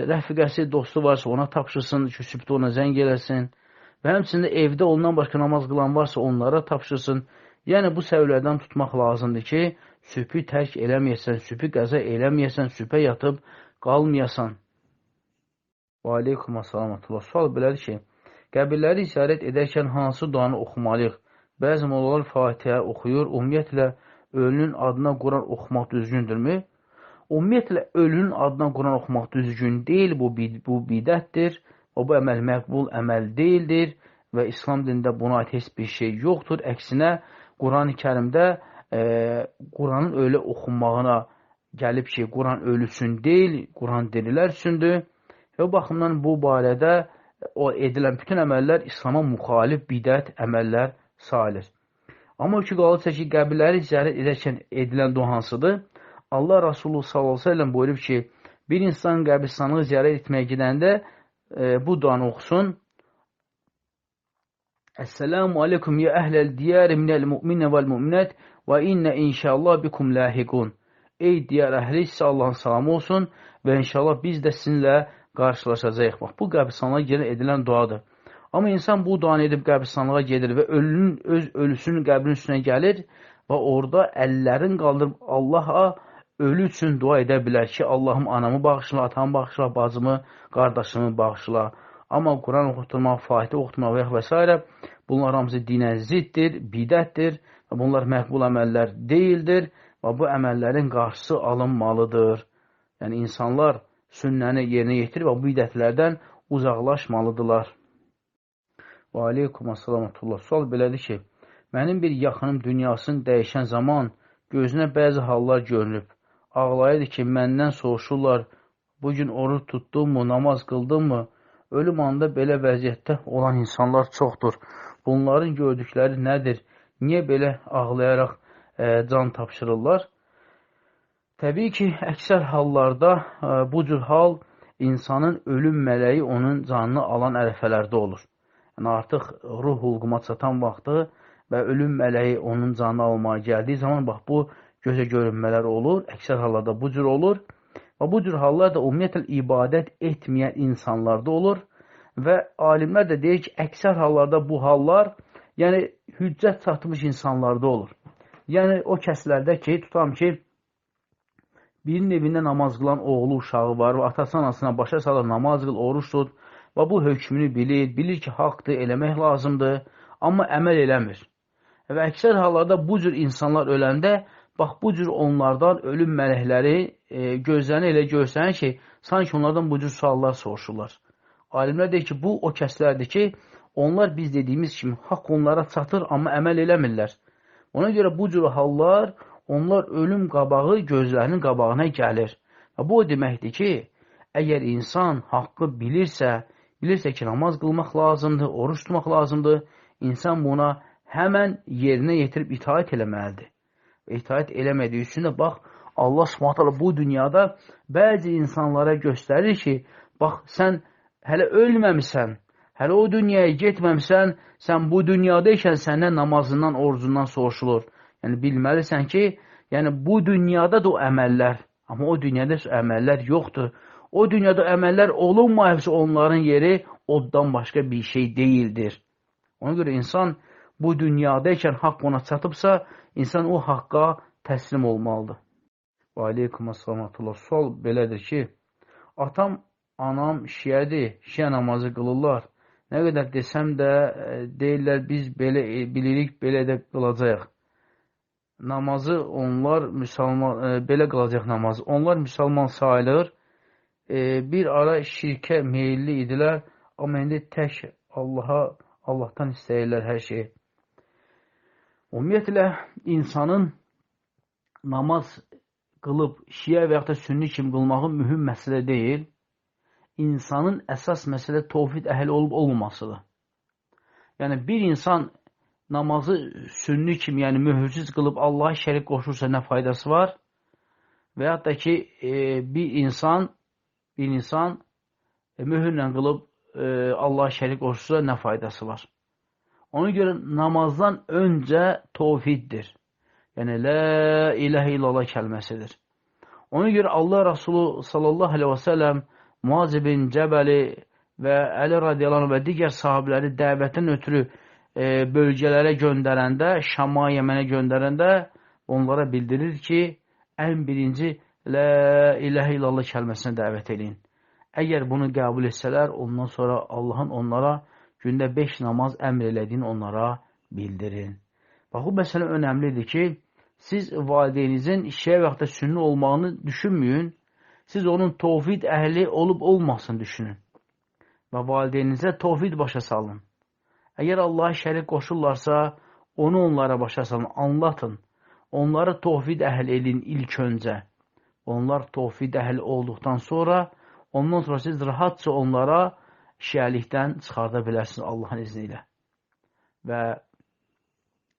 rəfiqəsi, dostu varsa ona tapşırsın ki, sübhdə ona zəng eləsin və həmçində evdə ondan başqa namaz qılan varsa onlara tapşırsın. Yəni, bu səbəblərdən tutmaq lazımdır ki, sübhü tərk eləməyəsən, sübhü qəza eləməyəsən, sübhə yatıb qalmayasan. Və aleykum assalam. Sual belədir ki, qəbirləri ziyarət edərkən hansı duanı oxumalıyıq? Bəzi mollalar Fatihə oxuyur, ümumiyyətlə ölünün adına Quran oxumaq düzgündürmü? Ümumiyyətlə ölünün adına Quran oxumaq düzgün deyil, bu bidətdir. O, bu əməl məqbul əməl deyildir və İslam dində buna aid heç bir şey yoxdur. Əksinə, Quran-ı Kərimdə Quranın ölü oxunmağına gəlib ki, Quran ölüsün deyil, Quran dirilər üçündür. Və o baxımdan bu barədə o edilən bütün əməllər İslama müxalif bidət əməllər sayılır. Amma ki, qalırsa ki, qəbirləri ziyarət edərkən edilən dua hansıdır? Allah Rasulü s.ə.v buyurub ki, bir insan qəbirstanlığı ziyarət etməyə gedəndə bu duanı oxusun. Əssəlamu aleykum ya əhləl diyar minəl müminə vəl müminət və innə inşallah bikum lahiqun. Ey diyar əhli, sizə Allahın salamı olsun və inşallah biz də sizinlə qarşılaşacağıq. Bax, bu qəbirstanlığa edilən duadır. Amma insan bu duanı edib qəbirstanlığa gedir və ölünün öz ölüsünün qəbrin üstünə gəlir və orada əllərin qaldırıb Allaha ölü üçün dua edə bilər ki, Allahım anamı bağışla, atamı bağışla, bacımı, qardaşımı bağışla. Amma Quran oxutmaq, Fatihə oxutmaq və s. bunlar hamısı dinə ziddir, bidətdir və bunlar məqbul əməllər deyildir və bu əməllərin qarşısı alınmalıdır. Yəni, insanlar sünnəni yerinə yetirir və bu bidətlərdən uzaqlaşmalıdırlar. Və aleykum assalam. Sual belədir ki, mənim bir yaxınım dünyasını dəyişən zaman gözünə bəzi hallar görünüb. Ağlayırdı ki, məndən soruşurlar, bugün oruç tutdunmu, namaz qıldınmı? Ölüm anında belə vəziyyətdə olan insanlar çoxdur. Bunların gördükləri nədir? Niyə belə ağlayaraq can tapşırırlar? Təbii ki, əksər hallarda bu cür hal insanın ölüm mələyi onun canını alan ərəfələrdə olur. Yəni, artıq ruh hulquma çatan vaxtı və ölüm mələyi onun canını almaya gəldiyi zaman, bax, bu gözə görünmələr olur, əksər hallarda bu cür olur və bu cür hallar da ümumiyyətlə ibadət etməyən insanlarda olur və alimlər də deyir ki, əksər hallarda bu hallar, yəni hüccət çatmış insanlarda olur. Yəni o kəslərdə ki, tutam ki, birinin evində namaz qılan oğlu uşağı var və atası anasına başa salır, namaz qıl, oruç tut və bu hökmünü bilir ki, haqdır, eləmək lazımdır, amma əməl eləmir. Və əksər hallarda bu cür insanlar öləndə, bax, bu cür onlardan ölüm mələkləri gözlərini elə görsənir ki, sanki onlardan bu cür suallar soruşurlar. Alimlər deyir ki, bu o kəslərdir ki, onlar biz dediyimiz kimi haqq onlara çatır, amma əməl eləmirlər. Ona görə bu cür hallar, onlar ölüm qabağı gözlərinin qabağına gəlir. Və bu o deməkdir ki, əgər insan haqqı bilirsə ki, namaz qılmaq lazımdır, oruç tutmaq lazımdır, insan buna həmən yerinə yetirib itaət eləməlidir. İtaət eləmədiyi üçün də, bax, Allah Subhanahu bu dünyada bəzi insanlara göstərir ki, bax, sən hələ ölməmisən, Hələ o dünyaya getməmsən, sən bu dünyadaykən səndən namazından, orucundan soruşulur. Yəni, bilməlisən ki, yəni bu dünyada da o əməllər, amma o dünyada əməllər yoxdur. O dünyada əməllər olunmayıbsa onların yeri oddan başqa bir şey deyildir. Ona görə insan bu dünyadaykən haqq ona çatıbsa, insan o haqqa təslim olmalıdır. Və aleykum əssalatullah. Sual belədir ki, atam, anam şiədir, şiə namazı qılırlar. Nə qədər desəm də deyirlər, biz belə bilirik, belə də qılacaq. Namazı onlar müsəlman, belə qılacaq namazı. Onlar müsəlman sayılır. Bir ara şirkə meyilli idilər, amma indi tək Allahdan istəyirlər hər şeyi. Ümumiyyətlə, insanın namaz qılıb şiə və yaxud da sünni kimi qılmağı mühüm məsələ deyil. İnsanın əsas məsələ tövhid əhli olub olmamasıdır. Yəni, bir insan namazı sünni kimi, yəni möhürsüz qılıb Allaha şərik qoşursa nə faydası var? Və yaxud da ki, bir insan möhürlə qılıb Allaha şərik qoşursa nə faydası var? Ona görə namazdan öncə tövhiddir. Yəni, la iləhə illallah kəlməsidir. Ona görə Allah Rasulü sallallahu aleyhi və səlləm Muaz ibn Cəbəli və Əli radiyallahu və digər sahabiləri dəvətin ötürü bölgələrə göndərəndə, Şama, Yəmənə göndərəndə onlara bildirir ki, ən birinci la iləhə illallah kəlməsinə dəvət edin. Əgər bunu qəbul etsələr, ondan sonra Allahın onlara gündə 5 namaz əmr elədiyini onlara bildirin. Bax, bu məsələ önəmlidir ki, siz valideyninizin şiə və yaxud da sünni olmağını düşünməyin. Siz onun tövhid əhli olub-olmasın düşünün. Və valideyninizə tövhid başa salın. Əgər Allaha şərik qoşurlarsa, onu onlara başa salın, anlatın. Onları tövhid əhli edin ilk öncə. Onlar tövhid əhli olduqdan sonra, ondan sonra siz rahatça onlara şiəlikdən çıxarda bilərsiniz Allahın izni ilə. Və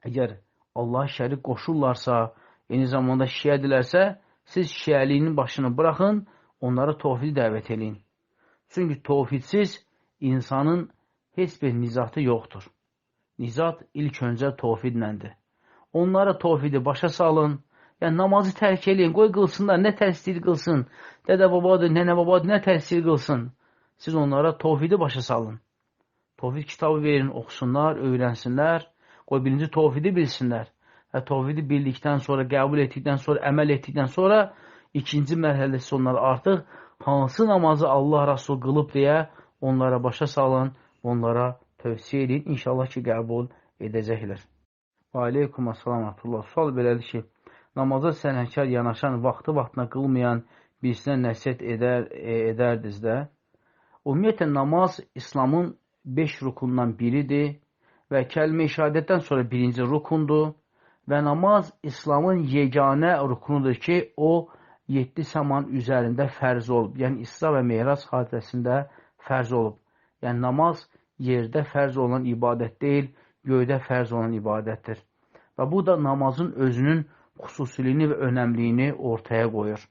əgər Allaha şərik qoşurlarsa, eyni zamanda şiədilərsə, siz şiəliyinin başını bıraxın, onları tövhid dəvət edin. Çünki tövhidsiz insanın heç bir nizatı yoxdur. Nizat ilk öncə tövhidləndir. Onlara tövhidi başa salın, yəni namazı tərk eləyin, qoy qılsınlar, nə tərsdir qılsın, dədə babadır, nənə babadır, nə tərsdir qılsın. Siz onlara tövhidi başa salın. Tövhid kitabı verin, oxusunlar, öyrənsinlər, qoy birinci tövhidi bilsinlər. Və tövhidi bildikdən sonra, qəbul etdikdən sonra, əməl etdikdən sonra ikinci mərhələsi onlara artıq hansı namazı Allah Rasul qılıb deyə onlara başa salın, onlara tövsiyə edin. İnşallah ki, qəbul edəcəklər. Və aleykum əssalamətullah. Sual belədir ki, namaza sənətkar yanaşan, vaxtı-vaxtına qılmayan birisinə nəsiyyət edərdiniz də. Ümumiyyətlə, namaz İslamın 5 rukundan biridir və kəlmə-i şəhadətdən sonra birinci rukundur. Və namaz İslamın yeganə rukunudur ki, o 7 səman üzərində fərz olub. Yəni, İsra və Meyrac hadisəsində fərz olub. Yəni, namaz yerdə fərz olan ibadət deyil, göydə fərz olan ibadətdir. Və bu da namazın özünün xüsusiliyini və önəmliyini ortaya qoyur.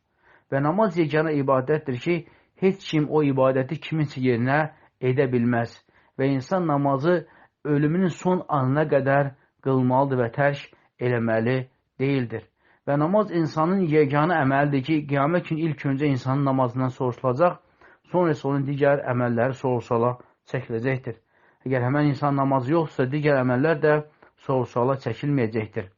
Və namaz yeganə ibadətdir ki, heç kim o ibadəti kiminsə yerinə edə bilməz. Və insan namazı ölümünün son anına qədər qılmalıdır və tərk eləməli deyildir. Və namaz insanın yeganə əməlidir ki, qiyamət gün ilk öncə insanın namazından soruşulacaq, sonra isə onun digər əməlləri soruşala çəkiləcəkdir. Əgər həmən insan namazı yoxsa, digər əməllər də soruşala çəkilməyəcəkdir.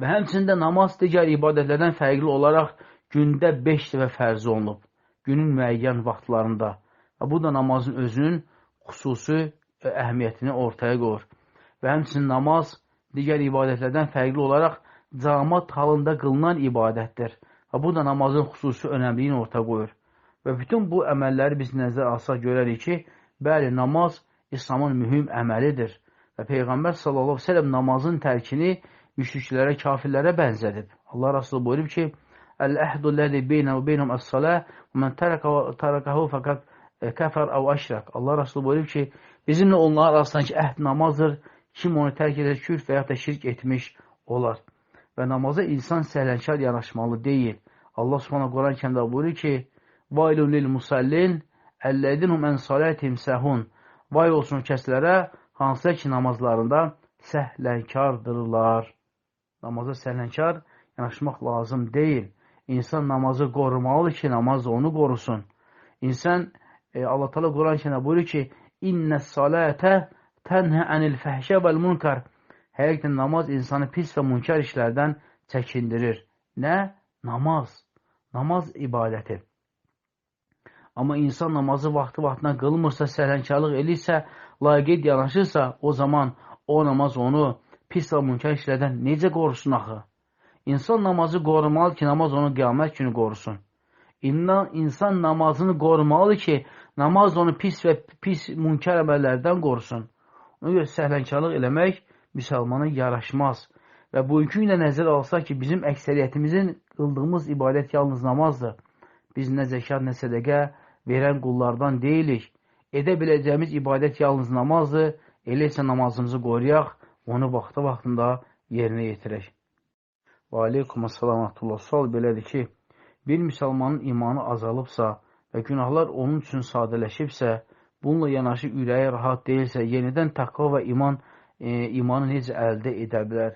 Və həmçində namaz digər ibadətlərdən fərqli olaraq gündə 5 dəfə fərz olunub, günün müəyyən vaxtlarında. Və bu da namazın özünün xüsusi əhəmiyyətini ortaya qoyur. Və həmçinin namaz digər ibadətlərdən fərqli olaraq cəmaət halında qılınan ibadətdir. Və bu da namazın xüsusi önəmliyini ortaya qoyur. Və bütün bu əməlləri biz nəzərə alsaq görərik ki, bəli, namaz İslamın mühüm əməlidir. Və Peyğəmbər sallallahu aleyhi ve sellem namazın tərkini müşriklərə, kafirlərə bənzədib. Allah Rasulü buyurub ki, Əl-əhdu ləzi beynə və beynəm əs-salə və mən tərəkəhu fəqət kəfər əv əşrək. Allah Rasulü buyurub ki, bizimlə onlar arasındakı əhd namazdır. Kim onu tərk edir, küfr və ya da şirk etmiş olar. Və namaza insan səhlənkar yanaşmalı deyil. Allah Subhanahu Quran kəndə buyurur ki, Vailun lil musallin əlləzinhum ən salətihim səhun. Vay olsun kəslərə, hansılar ki, namazlarında səhlənkardırlar. Namaza səhlənkar yanaşmaq lazım deyil. İnsan namazı qorumalıdır ki, namaz onu qorusun. İnsan, Allah Teala Quran-ı buyurur ki, İnnə salətə tənhə ənil fəhşə vəl munkar. Həqiqətən namaz insanı pis və münkar işlərdən çəkindirir. Nə? Namaz. Namaz ibadəti. Amma insan namazı vaxtına qılmırsa, səhvkarlıq eləyirsə, laqeyd yanaşırsa, o zaman o namaz onu pis və münkar işlərdən necə qorusun axı? İnsan namazı qorumalıdır ki, namaz onu qiyamət günü qorusun. İnsan namazını qorumalıdır ki, namaz onu pis və pis münkar əməllərdən qorusun. Ona görə səhlənkarlıq eləmək müsəlmana yaraşmaz. Və bugünkü ilə nəzər alsaq ki, bizim əksəriyyətimizin qıldığımız ibadət yalnız namazdır. Biz nə zəkat, nə sədəqə verən qullardan deyilik. Edə biləcəyimiz ibadət yalnız namazdır. Elə isə namazımızı qoruyaq, onu vaxtında yerinə yetirək. Və aleykumussalam. Sual belədir ki, bir müsəlmanın imanı azalıbsa və günahlar onun üçün sadələşibsə, bununla yanaşı ürəyi rahat deyilsə, yenidən təqva və imanı necə əldə edə bilər?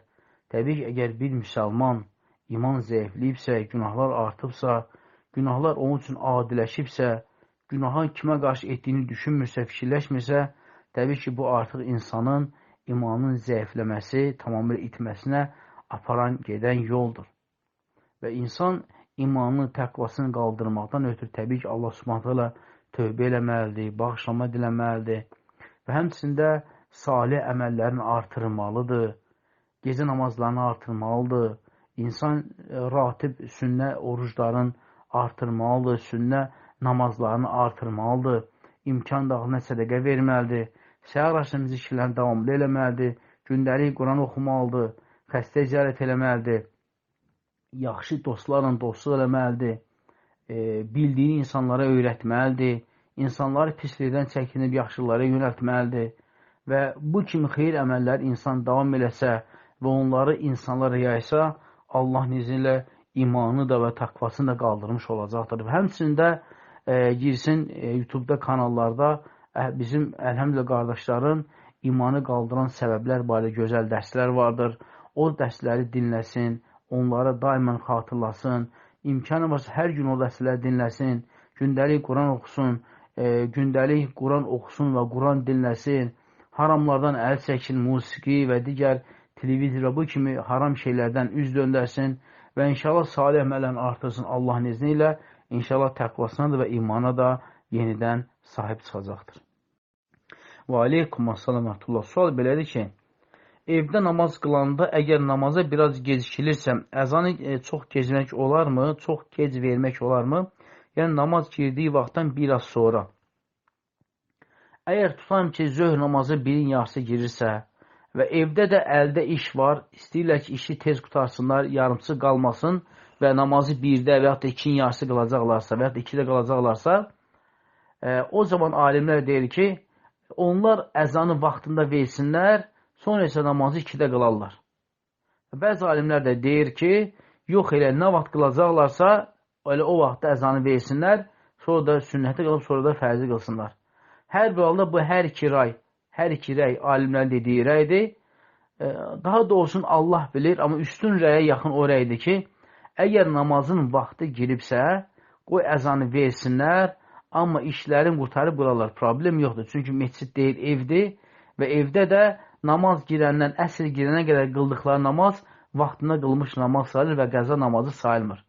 Təbii ki, əgər bir müsəlman iman zəifliyibsə, günahlar artıbsa, günahlar onun üçün adiləşibsə, günahın kimə qarşı etdiyini düşünmürsə, fikirləşmirsə, təbii ki, bu artıq insanın imanın zəifləməsi, tamamilə itməsinə aparan, gedən yoldur. Və insan imanını, təqvasını qaldırmaqdan ötürü təbii ki, Allah Subhanahu ilə tövbə eləməlidir, bağışlama diləməlidir və həmçində salih əməllərini artırmalıdır, gecə namazlarını artırmalıdır, insan ratib, sünnə orucların artırmalıdır, sünnə namazlarını artırmalıdır, imkan dağılına sədəqə verməlidir, səhər axşam zikirlərini davamlı eləməlidir, gündəlik Quran oxumalıdır, xəstə ziyarət eləməlidir, yaxşı dostlarla dostluq eləməlidir, bildiyi insanlara öyrətməlidir, insanları pislikdən çəkinib yaxşılara yönəltməlidir və bu kimi xeyir əməllər insan davam eləsə və onları insanlara yaysa, Allah izni ilə imanı da və təqvasını da qaldırmış olacaqdır. Və həmçində girsin YouTube-da kanallarda bizim əlhəmdülə qardaşların imanı qaldıran səbəblər barədə gözəl dərslər vardır. O dərsləri dinləsin, onlara daimən xatırlasın, imkanı varsa hər gün o dərsləri dinləsin, gündəlik Quran oxusun, gündəlik Quran oxusun və Quran dinləsin, haramlardan əl çəkin, musiqi və digər televizor və bu kimi haram şeylərdən üz döndərsin və inşallah salih əməllərini artırsın Allahın izni ilə, inşallah təqvasına da və imana da yenidən sahib çıxacaqdır. Və aleykumussalam. Sual belədir ki, evdə namaz qılanda əgər namaza biraz gecikilirsəm, əzanı çox gecmək olarmı, çox gec vermək olarmı? Yəni, namaz girdiyi vaxtdan biraz sonra. Əgər tutam ki, zöhr namazı birin yarısı girirsə və evdə də əldə iş var, istəyirlər ki, işi tez qutarsınlar, yarımçı qalmasın və namazı birdə və yaxud da ikinin yarısı qılacaqlarsa və yaxud da ikidə qalacaqlarsa, o zaman alimlər deyir ki, onlar əzanı vaxtında versinlər, sonra isə namazı ikidə qılarlar. Bəzi alimlər də deyir ki, yox elə nə vaxt qılacaqlarsa, elə o vaxtda əzanı versinlər, sonra da sünnəti qılıb, sonra da fərzi qılsınlar. Hər bir halda bu hər iki rəy alimlərin dediyi rəydir. Daha doğrusu Allah bilir, amma üstün rəyə yaxın o rəydir ki, əgər namazın vaxtı giribsə, qoy əzanı versinlər, amma işlərin qurtarıb qılarlar. Problem yoxdur. Çünki məscid deyil, evdir və evdə də namaz girəndən, əsr girənə qədər qıldıqları namaz vaxtında qılmış namaz sayılır və qəza namazı sayılmır.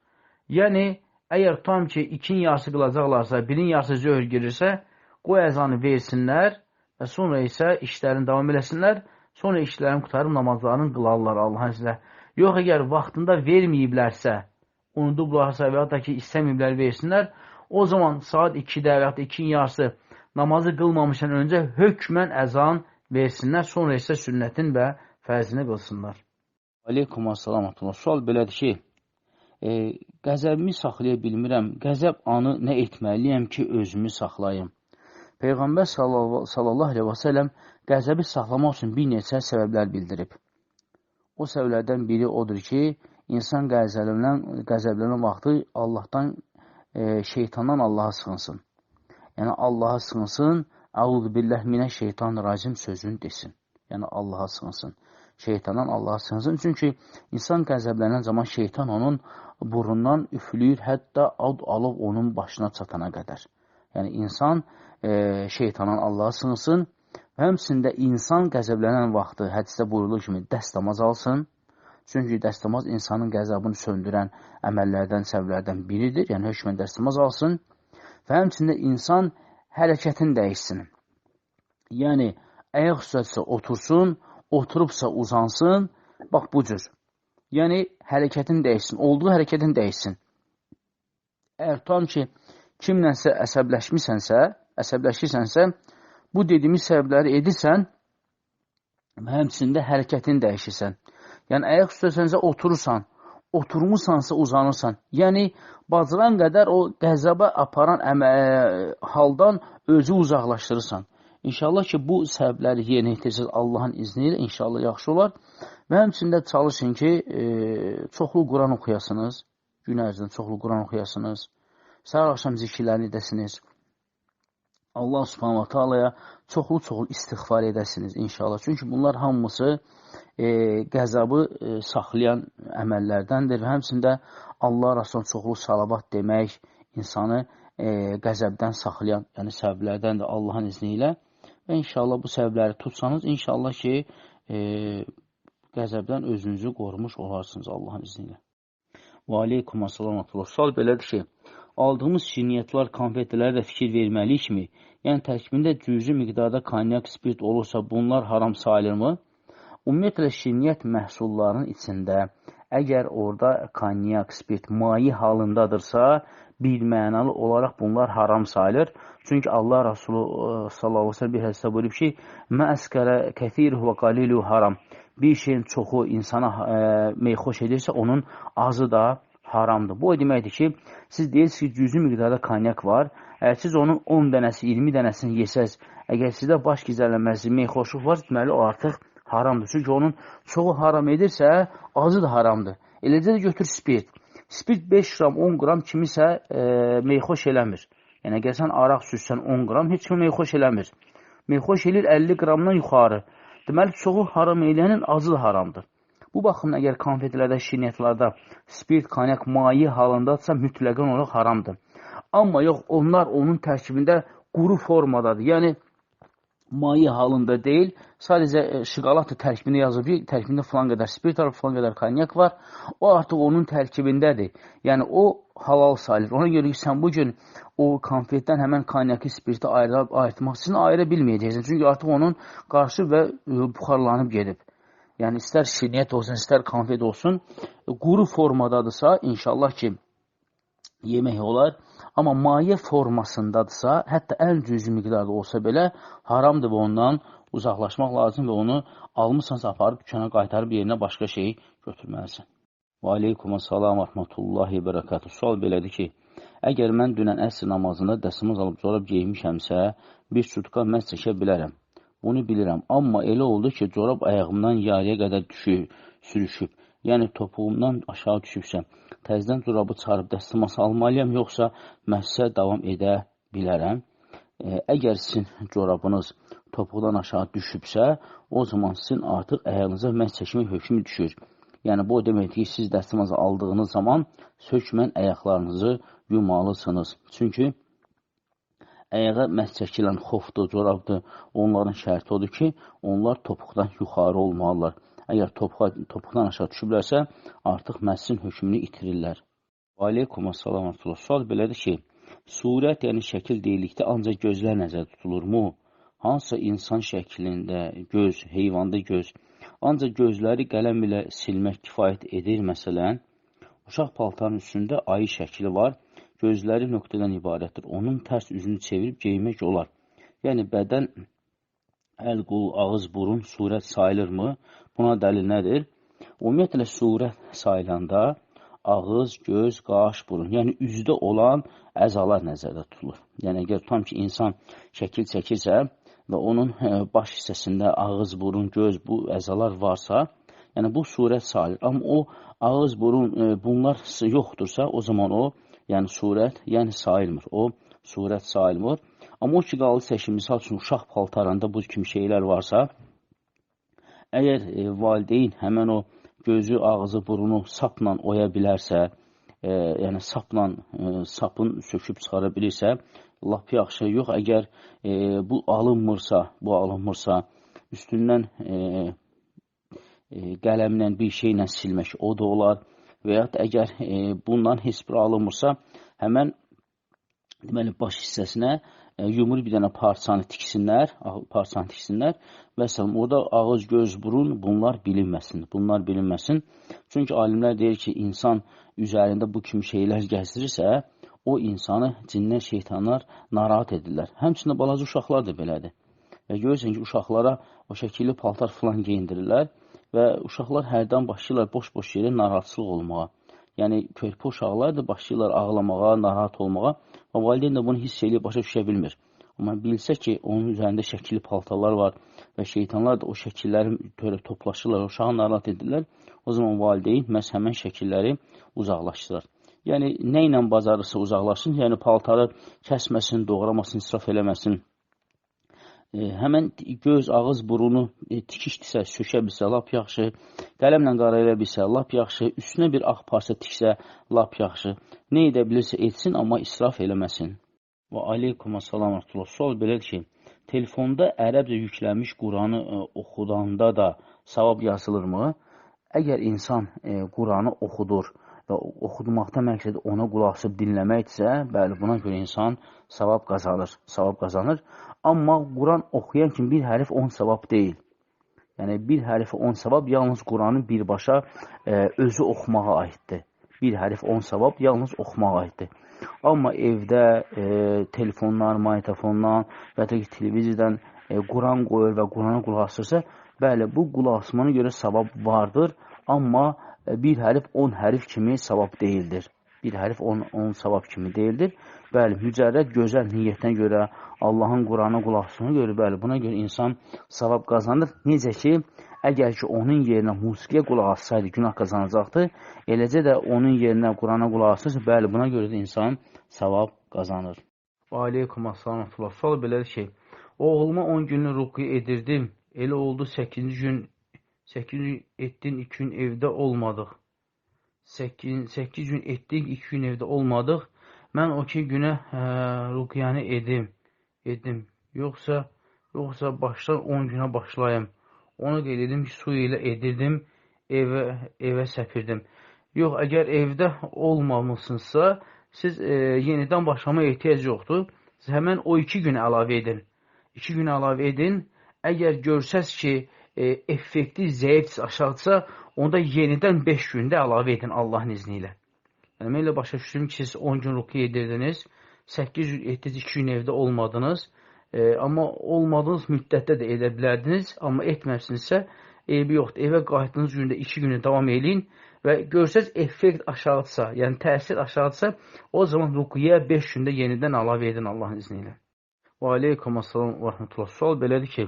Yəni, əgər tutam ki, ikinin yarısı qılacaqlarsa, birin yarısı zöhr girirsə, qoy əzanı versinlər və sonra isə işlərini davam eləsinlər, sonra işlərini qutarıb namazlarını qılarlar Allahın iznilə. Yox, əgər vaxtında verməyiblərsə, unudublarsa və yaxud da ki, istəməyiblər versinlər, o zaman saat 2-də və yaxud da 2-nin yarısı namazı qılmamışdan öncə hökmən əzan versinlər, sonra isə sünnətin və fərzini qılsınlar. Aleykumussalam. Sual belədir ki, qəzəbimi saxlaya bilmirəm, qəzəb anı nə etməliyəm ki, özümü saxlayım? Peyğəmbər sallallahu aleyhi və səlləm qəzəbi saxlamaq üçün bir neçə səbəblər bildirib. O səbəblərdən biri odur ki, insan qəzəblənən vaxtı Allahdan, şeytandan Allaha sığınsın. Yəni, Allaha sığınsın, Əuzu billah minəşşeytanirracim sözünü desin. Yəni Allaha sığınsın. Şeytandan Allaha sığınsın. Çünki insan qəzəblənən zaman şeytan onun burundan üfləyir, hətta ad alıb onun başına çatana qədər. Yəni insan şeytandan Allaha sığınsın. Həmçində insan qəzəblənən vaxtı hədisdə buyurulur kimi dəstəmaz alsın. Çünki dəstəmaz insanın qəzabını söndürən əməllərdən, səvlərdən biridir. Yəni hökmən dəstəmaz alsın. Və həmçində insan hərəkətini dəyişsin. Yəni ayaq üstədirsə otursun, oturubsa uzansın. Bax bu cür. Yəni hərəkətini dəyişsin, olduğu hərəkətini dəyişsin. Əgər tutam ki, kimlənsə əsəbləşirsənsə, bu dediyimiz səbəbləri edirsən və həmçində hərəkətini dəyişirsən. Yəni ayaq üstəsənsə oturursan, oturmursansa uzanırsan. Yəni bacaran qədər o qəzaba aparan haldan özü uzaqlaşdırırsan. İnşallah ki, bu səbəbləri yerinə yetirsiniz Allahın izni ilə, inşallah yaxşı olar. Və həmçində çalışın ki, çoxlu Quran oxuyasınız, gün ərzində çoxlu Quran oxuyasınız, səhər axşam zikirlərini edəsiniz. Allah subhanahu wa ta'alaya çoxlu istiğfar edəsiniz inşallah. Çünki bunlar hamısı qəzabı saxlayan əməllərdəndir və həmçində Allah Rasuluna çoxlu salavat demək insanı qəzəbdən saxlayan, yəni səbəblərdəndir Allahın izni ilə. Və inşallah bu səbəbləri tutsanız, inşallah ki, qəzəbdən özünüzü qorumuş olarsınız Allahın izni ilə. Və aleykum əssalam. Sual belədir ki, aldığımız şirniyyatlar, konfetlərə də fikir verməliyik mi? Yəni tərkibində cüzi miqdarda konyak, spirt olursa bunlar haram sayılırmı? Ümumiyyətlə şirniyyat məhsullarının içində əgər orada konyak, spirt mayi halındadırsa, birmənalı olaraq bunlar haram sayılır. Çünki Allah Rasulü sallallahu aleyhi ve sellem bir hədisdə buyurub ki, məskərə kəsiruhu və qaliluhu haram. Bir şeyin çoxu insana meyxoş edirsə, onun azı da haramdır. Bu o deməkdir ki, siz deyirsiniz ki, cüzi miqdarda konyak var. Əgər siz onun 10 dənəsi, 20 dənəsini yesəz, əgər sizdə baş gizlənməsi, meyxoşluq var, deməli o artıq haramdır. Çünki onun çoxu haram edirsə, azı da haramdır. Eləcə də götür spirt. Spirt 5 qram, 10 qram kimisə meyxoş eləmir. Yəni, əgər sən araq süzsən 10 qram, heç kimi meyxoş eləmir. Meyxoş elir 50 qramdan yuxarı. Deməli, çoxu haram eləyənin azı da haramdır. Bu baxımdan əgər konfetlərdə, şirniyyatlarda spirt, konyak, mayi halındadırsa, mütləqən olaraq haramdır. Amma yox, onlar onun tərkibində quru formadadır. Yəni, mayi halında deyil, sadəcə şokolad tərkibində yazıb, tərkibində filan qədər spirt var, filan qədər konyak var. O artıq onun tərkibindədir. Yəni, o halal sayılır. Ona görə ki, sən bugün o konfetdən həmən konyakı, spirti ayırtmaq üçün ayıra bilməyəcəksin. Çünki artıq onun qarşı və buxarlanıb gedib. Yəni, istər şirniyyat olsun, istər konfet olsun, quru formadadırsa, inşallah ki, yemək olar. Amma maye formasındadırsa, hətta ən cüzi miqdarda olsa belə, haramdır və ondan uzaqlaşmaq lazım və onu almışsansa aparıb dükana qaytarıb yerinə başqa şeyi götürməlisən. Və aleykum əssalam və rəhmətullahi və bərəkatuhu. Sual belədir ki, əgər mən dünən əsr namazında dəstəmaz alıb corab geymişəmsə, bir sutka məhz çəkə bilərəm. Bunu bilirəm. Amma elə oldu ki, corab ayağımdan yarıya qədər sürüşüb. Yəni, topuğumdan aşağı düşübsə, təzdən corabı çıxarıb dəstəmaz almalıyam, yoxsa məhsə davam edə bilərəm. Əgər sizin corabınız topuqdan aşağı düşübsə, o zaman sizin artıq ayağınıza məhz çəkmək hökmü düşür. Yəni, bu o deməkdir ki, siz dəstəmazı aldığınız zaman hökmən ayaqlarınızı yumalısınız. Çünki ayağa məhz çəkilən xofdur, corabdır, onların şərti odur ki, onlar topuqdan yuxarı olmalılar. Əgər topuqdan aşağı düşüblərsə, artıq məhsin hökmünü itirirlər. Aleykum əssalam və rəhmətullah. Sual belədir ki, surət, yəni şəkil deyilikdə ancaq gözlər nəzərdə tutulurmu? Hansısa insan şəklində göz, heyvanda göz, ancaq gözləri qələm ilə silmək kifayət edir. Məsələn, uşaq paltarının üstündə ayı şəkli var, gözləri nöqtədən ibarətdir. Onun tərs üzünü çevirib geymək olar. Yəni, bədən, əl, qol, ağız, burun, surət sayılırmı? Buna dəlil nədir? Ümumiyyətlə, surət sayılanda ağız, göz, qaş, burun, yəni üzdə olan əzalar nəzərdə tutulur. Yəni, əgər tutam ki, insan şəkil çəkirsə və onun baş hissəsində ağız, burun, göz, bu əzalar varsa, yəni bu surət sayılır. Amma o ağız, burun, bunlar yoxdursa, o zaman o, yəni surət, yəni sayılmır. O surət sayılmır. Amma o ki, qalırsa ki, misal üçün, uşaq paltarında bu kimi şeylər varsa, əgər valideyn həmən o gözü, ağzı, burunu sapla oya bilərsə, yəni sapın söküb çıxara bilirsə, lap yaxşı. Yox, əgər bu alınmırsa, üstündən qələmlə bir şeylə silmək, o da olar. Və ya əgər bundan heç bir alınmırsa, həmən deməli, baş hissəsinə yumur bir dənə parçanı tiksinlər və orada ağız, göz, burun bunlar bilinməsin. Çünki alimlər deyir ki, insan üzərində bu kimi şeylər gəzdirirsə, o insanı cinlər, şeytanlar narahat edirlər. Həmçində balaca uşaqlar da belədir. Və görürsən ki, uşaqlara o şəkilli paltar filan geyindirirlər və uşaqlar hərdən başlayırlar boş-boş yerə narahatçılıq olmağa. Yəni, körpə uşaqlar da başlayırlar ağlamağa, narahat olmağa və valideyn də bunu hiss eləyib, başa düşə bilmir. Amma bilsə ki, onun üzərində şəkilli paltarlar var və şeytanlar da o şəkilləri toplaşırlar, uşağı narahat edirlər, o zaman valideyn məhz həmən şəkilləri uzaqlaşdırır. Yəni, nə ilə bacarırsa uzaqlaşsın, yəni paltarı kəsməsin, doğramasın, israf eləməsin. Həmən göz, ağız, burunu tikişdirsə, sökə bilsə, lap yaxşı. Qələmlə qara elə bilsə, lap yaxşı. Üstünə bir ağ parça tiksə, lap yaxşı. Nə edə bilirsə etsin, amma israf eləməsin. Və aleykum assalam rəhmətullah. Sual belədir ki, telefonda ərəbcə yüklənmiş Quranı oxudanda da savab yazılırmı? Əgər insan Quranı oxudur və oxudmaqda məqsədi ona qulaq asıb dinləməkdirsə, bəli, buna görə insan savab qazanır. Amma Quran oxuyan kimi bir hərif 10 savab deyil. Yəni, bir hərifə 10 savab yalnız Quranın birbaşa özü oxumağa aiddir. Bir hərif 10 savab yalnız oxumağa aiddir. Amma evdə telefonlar, magnetofondan və ya televiziyadan Quran qoyur və Qurana qulaq asırsa, bəli, bu qulaq asmana görə savab vardır, amma bir hərif 10 hərif kimi savab deyildir. Bir hərif 10 savab kimi deyildir. Bəli, mücərrəd gözəl niyyətdən görə, Allahın Qurana qulaq asmana görə, bəli, buna görə insan savab qazanır. Necə ki, əgər ki, onun yerinə musiqiyə qulaq assaydı, günah qazanacaqdı, eləcə də onun yerinə Qurana qulaq asırsa, bəli, buna görə də insan savab qazanır. Və aleykum assalam. Sual belədir ki, oğluma 10 günlük ruqya edirdim, elə oldu 8 gün etdin, 2 gün evdə olmadıq. 8 gün etdik, 2 gün evdə olmadıq. Mən o 2 günə ruqyanı edim. Yoxsa başdan 10 günə başlayım. Onu qeyd edim ki, su ilə edirdim, evə səpirdim. Yox, əgər evdə olmamışsınızsa, siz yenidən başlamaya ehtiyac yoxdur. Siz həmən o 2 gün əlavə edin. 2 gün əlavə edin. Əgər görsəz ki, effekti zəif aşağıdsa, onda yenidən 5 gündə əlavə edin Allahın izni ilə. Yəni, mən elə başa düşdüm ki, siz 10 gün ruqya edirdiniz, 8 gün etdiniz, 2 gün evdə olmadınız, amma olmadığınız müddətdə də edə bilərdiniz, amma etməmişsinizsə, eybi yoxdur. Evə qayıtdığınız gündə 2 günü davam eləyin və görsəz effekt aşağıdsa, yəni təsir aşağıdsa, o zaman ruqyaya 5 gündə yenidən əlavə edin Allahın izni ilə. Və aleykum assalam və rəhmətullah. Sual belədir ki,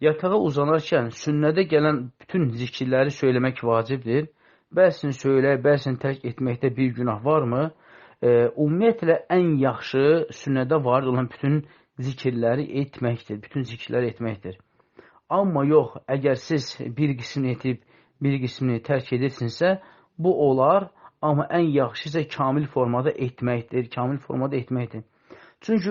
yatağa uzanarkən sünnədə gələn bütün zikirləri söyləmək vacibdir. Bəlsini söyləyə, bəlsini tərk etməkdə bir günah varmı? Ümumiyyətlə, ən yaxşı sünnədə var olan bütün zikirləri etməkdir. Amma yox, əgər siz bir qismini etib, bir qismini tərk edirsinizsə, bu olar, amma ən yaxşı isə kamil formada etməkdir. Çünki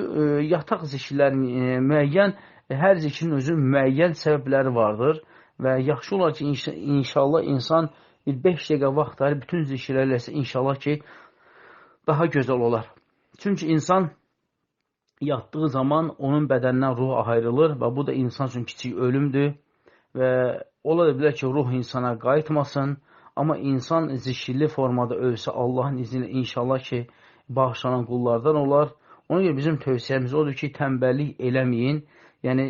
yataq zikirlərin müəyyən, hər zikrin özü müəyyən səbəbləri vardır və yaxşı olar ki, inşallah insan bir 5 dəqiqə vaxt ayırıb bütün zikirlərlə inşallah ki, daha gözəl olar. Çünki insan yatdığı zaman onun bədəndən ruh ayrılır və bu da insan üçün kiçik ölümdür və ola da bilər ki, ruh insana qayıtmasın, amma insan zikirli formada ölsə Allahın izni ilə inşallah ki, bağışlanan qullardan olar. Ona görə bizim tövsiyəmiz odur ki, tənbəllik eləməyin. Yəni,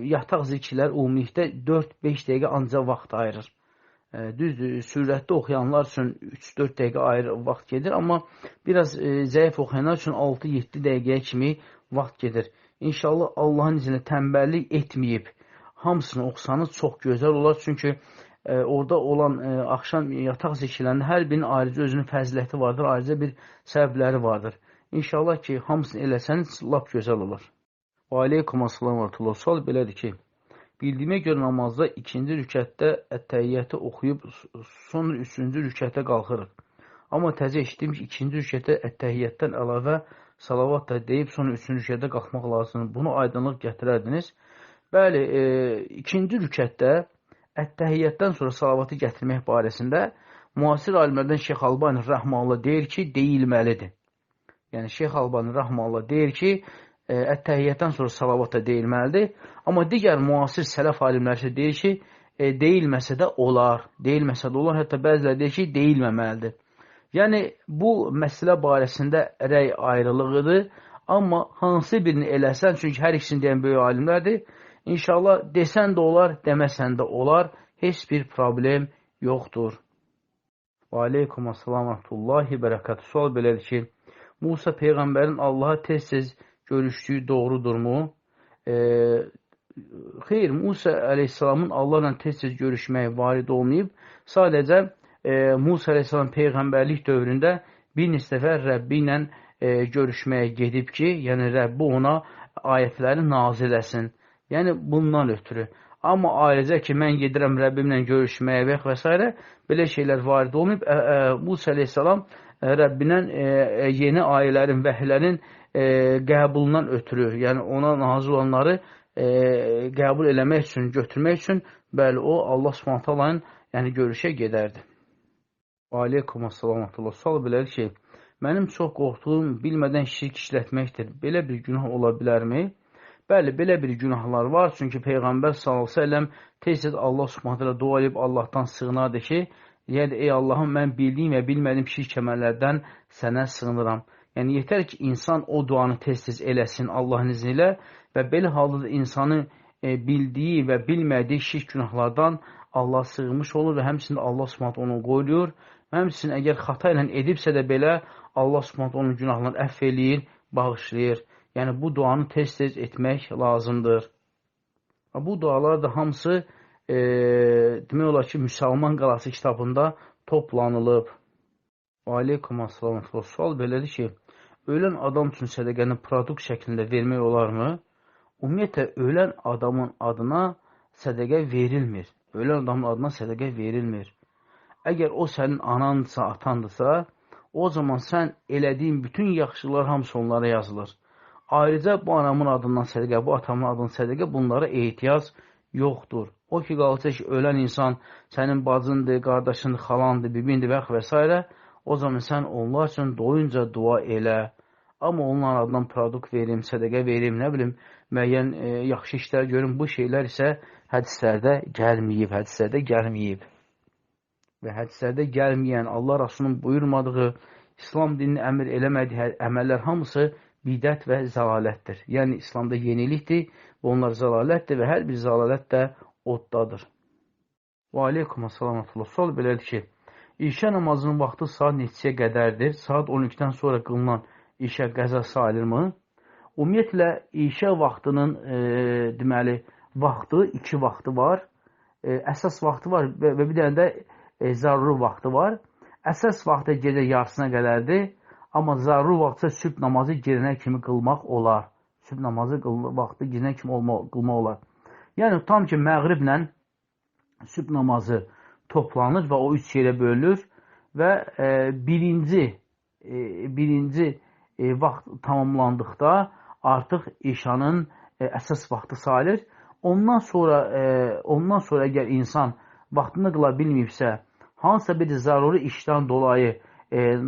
yataq zikirlər ümumilikdə 4-5 dəqiqə ancaq vaxt ayırır. Düzdür, sürətli oxuyanlar üçün 3-4 dəqiqə ayrı vaxt gedir, amma biraz zəif oxuyanlar üçün 6-7 dəqiqəyə kimi vaxt gedir. İnşallah Allahın izinlə tənbəllik etməyib, hamısını oxusanız çox gözəl olar. Çünki orada olan axşam yataq zikirlərində hər birinin ayrıca özünün fəziləti vardır, ayrıca bir səbəbləri vardır. İnşallah ki, hamısını eləsəniz, lap gözəl olur. Və aleykum assalam və rahmetullah. Sual belədir ki, bildiyimə görə namazda ikinci rükətdə ət-təhiyyatı oxuyub sonra üçüncü rükətə qalxırıq. Amma təzə eşitdim ki, ikinci rükətə ət-təhiyyatdan əlavə salavat da deyib sonra üçüncü rükətə qalxmaq lazımdır. Bunu aydınlıq gətirərdiniz. Bəli, ikinci rükətdə ət-təhiyyatdan sonra salavatı gətirmək barəsində müasir alimlərdən Şeyx Albani Rəhmanullah deyir ki, deyilməlidir. Yəni, Şeyx Albani Rəhmanullah deyir ki, ət-təhiyyatdan sonra salavat da deyilməlidir. Amma digər müasir sələf alimlər isə deyir ki, deyilməsə də olar. Deyilməsə də olar, hətta bəziləri deyir ki, deyilməməlidir. Yəni, bu məsələ barəsində rəy ayrılığıdır. Amma hansı birini eləsən, çünki hər ikisini deyən böyük alimlərdir, İnşallah desən də olar, deməsən də olar, heç bir problem yoxdur. Və aleykum assalam və rahmetullahi bərəkətü. Sual belədir ki, Musa Peyğəmbərin Allaha tez-tez görüşdüyü doğrudurmu? Xeyr, Musa əleyhissalamın Allahla tez-tez görüşməyi varid olmayıb. Sadəcə Musa əleyhissalam Peyğəmbərlik dövründə bir neçə dəfə Rəbbi ilə görüşməyə gedib ki, yəni Rəbbi ona ayətləri nazil etsin. Yəni, bundan ötürü. Amma ayrıca ki, mən gedirəm Rəbbimlə görüşməyə və s. belə şeylər varid olmayıb. Musa əleyhissalam Rəbbindən yeni ayələrin, vəhlərin qəbulundan ötürü, yəni ona nazil olanları qəbul eləmək üçün, götürmək üçün, bəli, o Allah Subhanahu yəni görüşə gedərdi. Aleykum assalam və rahmetullah. Sual belədir ki, mənim çox qorxduğum bilmədən şirk işlətməkdir. Belə bir günah ola bilərmi? Bəli, belə bir günahlar var. Çünki Peyğəmbər s.ə.v tez-tez Allah Subhanahu dua edib Allahdan sığınardı ki, yəni, ey Allahım, mən bildiyim və bilmədiyim şirk əməllərdən sənə sığınıram. Yəni, yetər ki, insan o duanı tez-tez eləsin Allahın izni ilə və belə halda da insanın bildiyi və bilmədiyi şirk günahlardan Allah sığınmış olur və həmçinin Allah Subhanahu onu qoruyur. Həmçinin əgər xata ilə edibsə də belə Allah Subhanahu onun günahlarını əfv eləyir, bağışlayır. Yəni, bu duanı tez-tez etmək lazımdır. Bu dualar da hamısı demək olar ki, Müsəlman Qalası kitabında toplanılıb. Aleykum assalam. Sual belədir ki, ölən adam üçün sədəqəni produkt şəklində vermək olarmı? Ümumiyyətlə, ölən adamın adına sədəqə verilmir. Ölən adamın adına sədəqə verilmir. Əgər o sənin anandırsa, atandırsa, o zaman sən elədiyin bütün yaxşılar hamısı onlara yazılır. Ayrıca bu anamın adından sədəqə, bu atamın adından sədəqə, bunlara ehtiyac yoxdur. O ki, qalacaq ki, ölən insan sənin bacındır, qardaşındır, xalandır, bibindir və s. O zaman sən onlar üçün doyunca dua elə. Amma onların adından produkt verim, sədəqə verim, nə bilim, müəyyən yaxşı işlər görüm. Bu şeylər isə hədislərdə gəlməyib. Və hədislərdə gəlməyən, Allah Rasulunun buyurmadığı, İslam dinini əmr eləmədiyi əməllər hamısı bidət və zəlalətdir. Yəni, İslamda yenilikdir və onlar zəlalətdir və hər bir zəlalət də oddadır. Və aleykum assalam və rahmetullah. Sual belədir ki, İşə namazının vaxtı saat neçəyə qədərdir? Saat 12-dən sonra qılınan işə qəza sayılırmı? Ümumiyyətlə, işə vaxtının deməli, vaxtı, iki vaxtı var. Əsas vaxtı var və bir dənə də zaruri vaxtı var. Əsas vaxtı gecə yarısına qədərdir. Amma zaruri vaxtsa sübh namazı girinə kimi qılmaq olar. Sübh namazı vaxtı girinə kimi qılmaq olar. Yəni, tam ki, məğriblə sübh namazı toplanır və o üç yerə bölünür və birinci vaxt tamamlandıqda artıq işanın əsas vaxtı sayılır. Ondan sonra əgər insan vaxtını qıla bilməyibsə, hansısa bir zaruri işdən dolayı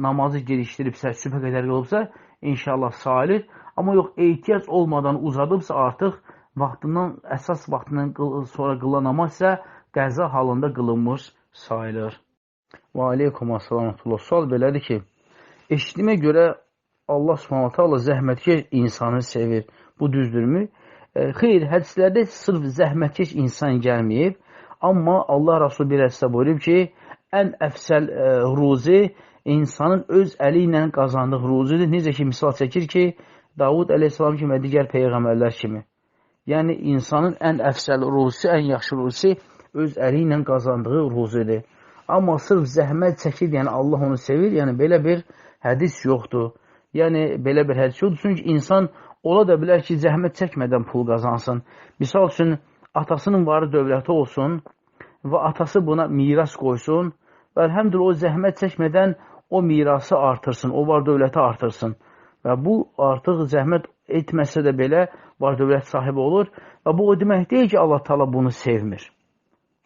namazı gelişdiribsə, sübhə qədər qılıbsa, inşallah sayılır. Amma yox, ehtiyac olmadan uzadıbsa artıq vaxtından, əsas vaxtından sonra qılan namaz isə qəza halında qılınmış sayılır. Və aleykum assalam və rahmetullah. Sual belədir ki, eşitdiyimə görə Allah Subhanahu taala zəhmətkeş insanı sevir. Bu düzdürmü? Xeyr, hədislərdə sırf zəhmətkeş insan gəlməyib. Amma Allah Rasulü bir hədisdə buyurub ki, ən əfsəl ruzi insanın öz əli ilə qazandığı ruzidir. Necə ki, misal çəkir ki, Davud əleyhissalam kimi və digər peyğəmbərlər kimi. Yəni, insanın ən əfsəl ruzisi, ən yaxşı ruzisi öz əli ilə qazandığı ruzidir. Amma sırf zəhmət çəkir, yəni Allah onu sevir, yəni belə bir hədis yoxdur. Yəni, belə bir hədis yoxdur. Çünki insan ola da bilər ki, zəhmət çəkmədən pul qazansın. Misal üçün, atasının varı dövləti olsun və atası buna miras qoysun və əlhəmdülillah o zəhmət çəkmədən o mirası artırsın, o var dövləti artırsın. Və bu artıq zəhmət etməsə də belə var dövlət sahibi olur və bu o demək deyil ki, Allah Taala bunu sevmir.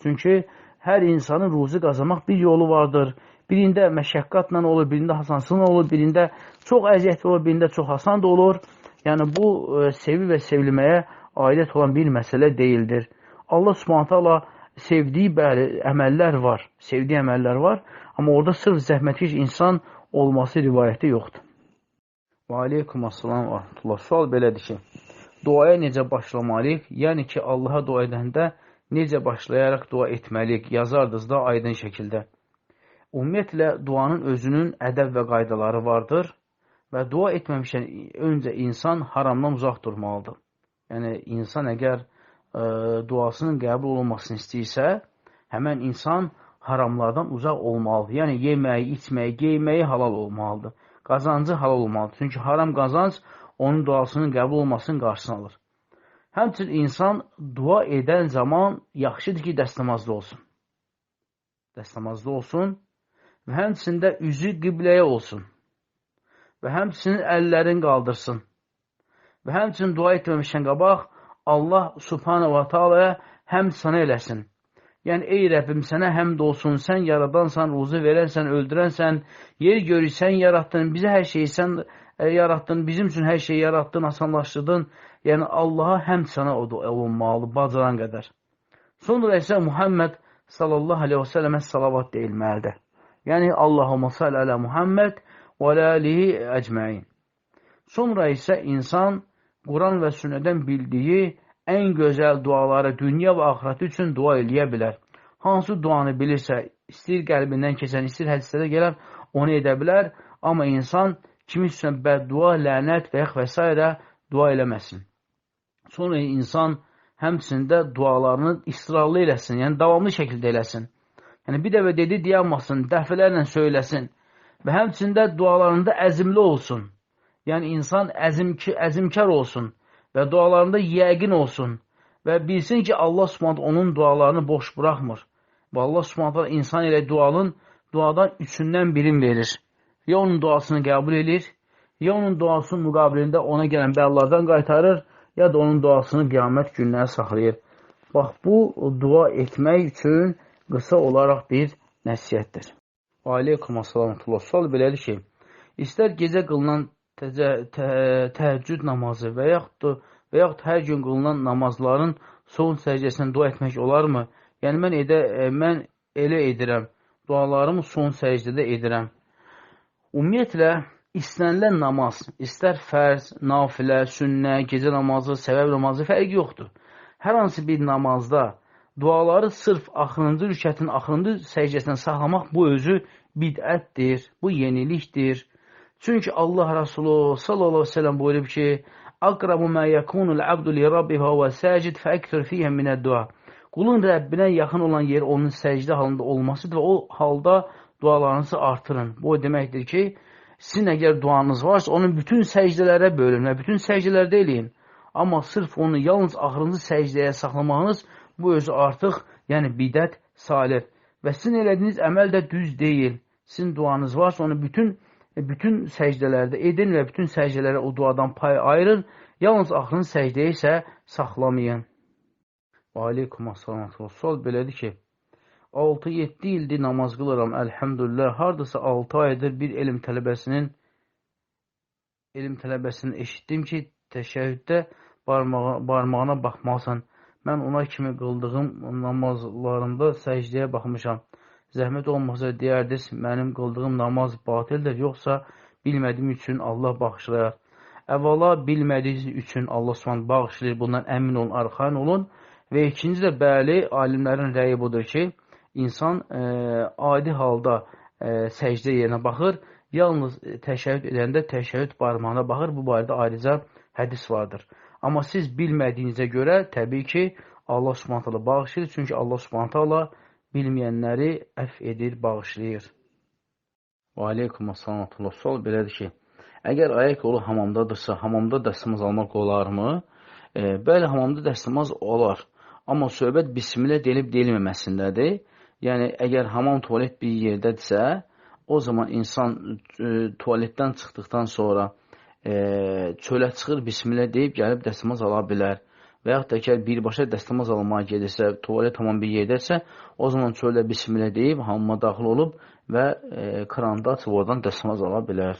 Çünki hər insanın ruzi qazanmaq bir yolu vardır. Birində məşəqqatla olur, birində asansızla olur, birində çox əziyyətli olur, birində çox asan da olur. Yəni bu sevi və sevilməyə aidət olan bir məsələ deyildir. Allah Subhanahu taala sevdiyi bəli əməllər var, sevdiyi əməllər var, amma orada sırf zəhmətkeş insan olması rivayəti yoxdur. Və aleykum assalam və rahmetullah. Sual belədir ki, duaya necə başlamalıyıq? Yəni ki, Allaha dua edəndə necə başlayaraq dua etməliyik? Yazardınız da aydın şəkildə. Ümumiyyətlə, duanın özünün ədəb və qaydaları vardır və dua etməmişən öncə insan haramdan uzaq durmalıdır. Yəni, insan əgər duasının qəbul olunmasını istəyirsə, həmən insan haramlardan uzaq olmalıdır. Yəni, yeməyi, içməyi, geyməyi halal olmalıdır. Qazancı halal olmalıdır. Çünki haram qazanc onun duasının qəbul olmasının qarşısını alır. Həmçinin insan dua edən zaman yaxşıdır ki, dəstəmazlı olsun. Dəstəmazlı olsun və həmçində üzü qibləyə olsun və həmçinin əllərini qaldırsın və həmçinin dua etməmişən qabaq Allah subhanahu wa ta'alaya həmd sana eləsin. Yəni, ey Rəbbim, sənə həmd olsun, sən yaradansan, ruzu verənsən, öldürənsən, yer görür, sən yaratdın, bizə hər şeyi sən yaratdın, bizim üçün hər şeyi yaratdın, asanlaşdırdın. Yəni, Allaha həmd sana olunmalı, bacaran qədər. Sonra isə Muhammed sallallahu aleyhi və səlləmə salavat deyilməlidir. Yəni, Allahumma salli alə Muhammed və alihi əcməin. Sonra isə insan Quran və sünnədən bildiyi ən gözəl duaları dünya və axirəti üçün dua eləyə bilər. Hansı duanı bilirsə, istəyir qəlbindən keçən, istəyir hədislərdə gələn, onu edə bilər. Amma insan kimi üçün bəddua, lənət və yaxud və s. dua eləməsin. Sonra insan həmçində dualarını israrlı eləsin, yəni davamlı şəkildə eləsin. Yəni bir dəfə dedi deyanmasın, dəfələrlə söyləsin və həmçində dualarında əzimli olsun. Yəni insan əzimkar olsun və dualarında yəqin olsun və bilsin ki, Allah Subhanahu onun dualarını boş buraxmır. Və Allah Subhanahu insan ilə duadan üçündən birini verir. Ya onun duasını qəbul edir, ya onun duasının müqabilində ona gələn bəlalardan qaytarır, ya da onun duasını qiyamət gününə saxlayır. Bax, bu dua etmək üçün qısa olaraq bir nəsiyyətdir. Aleykum assalam. Sual belədir ki, istər gecə qılınan təhəccüd namazı və yaxud hər gün qılınan namazların son səcdəsində dua etmək olarmı? Yəni, mən elə edirəm, dualarımı son səcdədə edirəm. Ümumiyyətlə, istənilən namaz, istər fərz, nafilə, sünnə, gecə namazı, səbəb namazı fərqi yoxdur. Hər hansı bir namazda duaları sırf axırıncı rükətin axırıncı səcdəsindən saxlamaq bu özü bidətdir, bu yenilikdir. Çünki Allah Resulü sallallahu aleyhi ve sellem buyurub ki, "Aqrabu ma yakunul abdu li rabbihi və səcid fəksir fiyhə minəd-dua." Qulun Rəbbinə yaxın olan yer onun səcdə halında olmasıdır və o halda dualarınızı artırın. Bu deməkdir ki, sizin əgər duanız varsa, onu bütün səcdələrə bölün və bütün səcdələrdə eləyin. Amma sırf onu yalnız axırıncı səcdəyə saxlamağınız bu özü artıq, yəni bidət salir. Və sizin elədiyiniz əməl də düz deyil. Sizin duanız varsa, onu bütün səcdələrdə edin və bütün səcdələrə o duadan pay ayırın. Yalnız axırıncı səcdəyə isə saxlamayın. Aleykum assalam. Sual belədir ki, 6-7 ildir namaz qılıram, əlhəmdülillah. Hardasa 6 aydır bir elm tələbəsinin eşitdim ki, təşəhhüddə barmağına baxmalısan. Mən ona kimi qıldığım namazlarımda səcdəyə baxmışam. Zəhmət olmasa deyərdiniz, mənim qıldığım namaz batildir, yoxsa bilmədiyim üçün Allah bağışlayar. Əvvəla bilmədiyiniz üçün Allah subhanahu bağışlayır, bundan əmin olun, arxayın olun. Və ikinci də bəli, alimlərin rəyi budur ki, insan adi halda səcdə yerinə baxır, yalnız təşəhhüd edəndə təşəhhüd barmağına baxır, bu barədə ayrıca hədis vardır. Amma siz bilmədiyinizə görə, təbii ki, Allah subhanahu bağışlayır, çünki Allah subhanahu bilməyənləri əfv edir, bağışlayır. Və aleykum assalam. Sual belədir ki, Əgər ayaq yolu hamamdadırsa, hamamda dəstəmaz almaq olarmı? Bəli, hamamda dəstəmaz olar. Amma söhbət bismillah deyilib deyilməməsindədir. Yəni, əgər hamam tualet bir yerdədirsə, o zaman insan tualetdən çıxdıqdan sonra çölə çıxır, bismillah deyib gəlib dəstəmaz ala bilər. Və yaxud da ki, birbaşa dəstəmaz almağa gedirsə, tualet hamam bir yerdədirsə, o zaman çöldə bismillah deyib hamama daxil olub və kranda açıb oradan dəstəmaz ala bilər.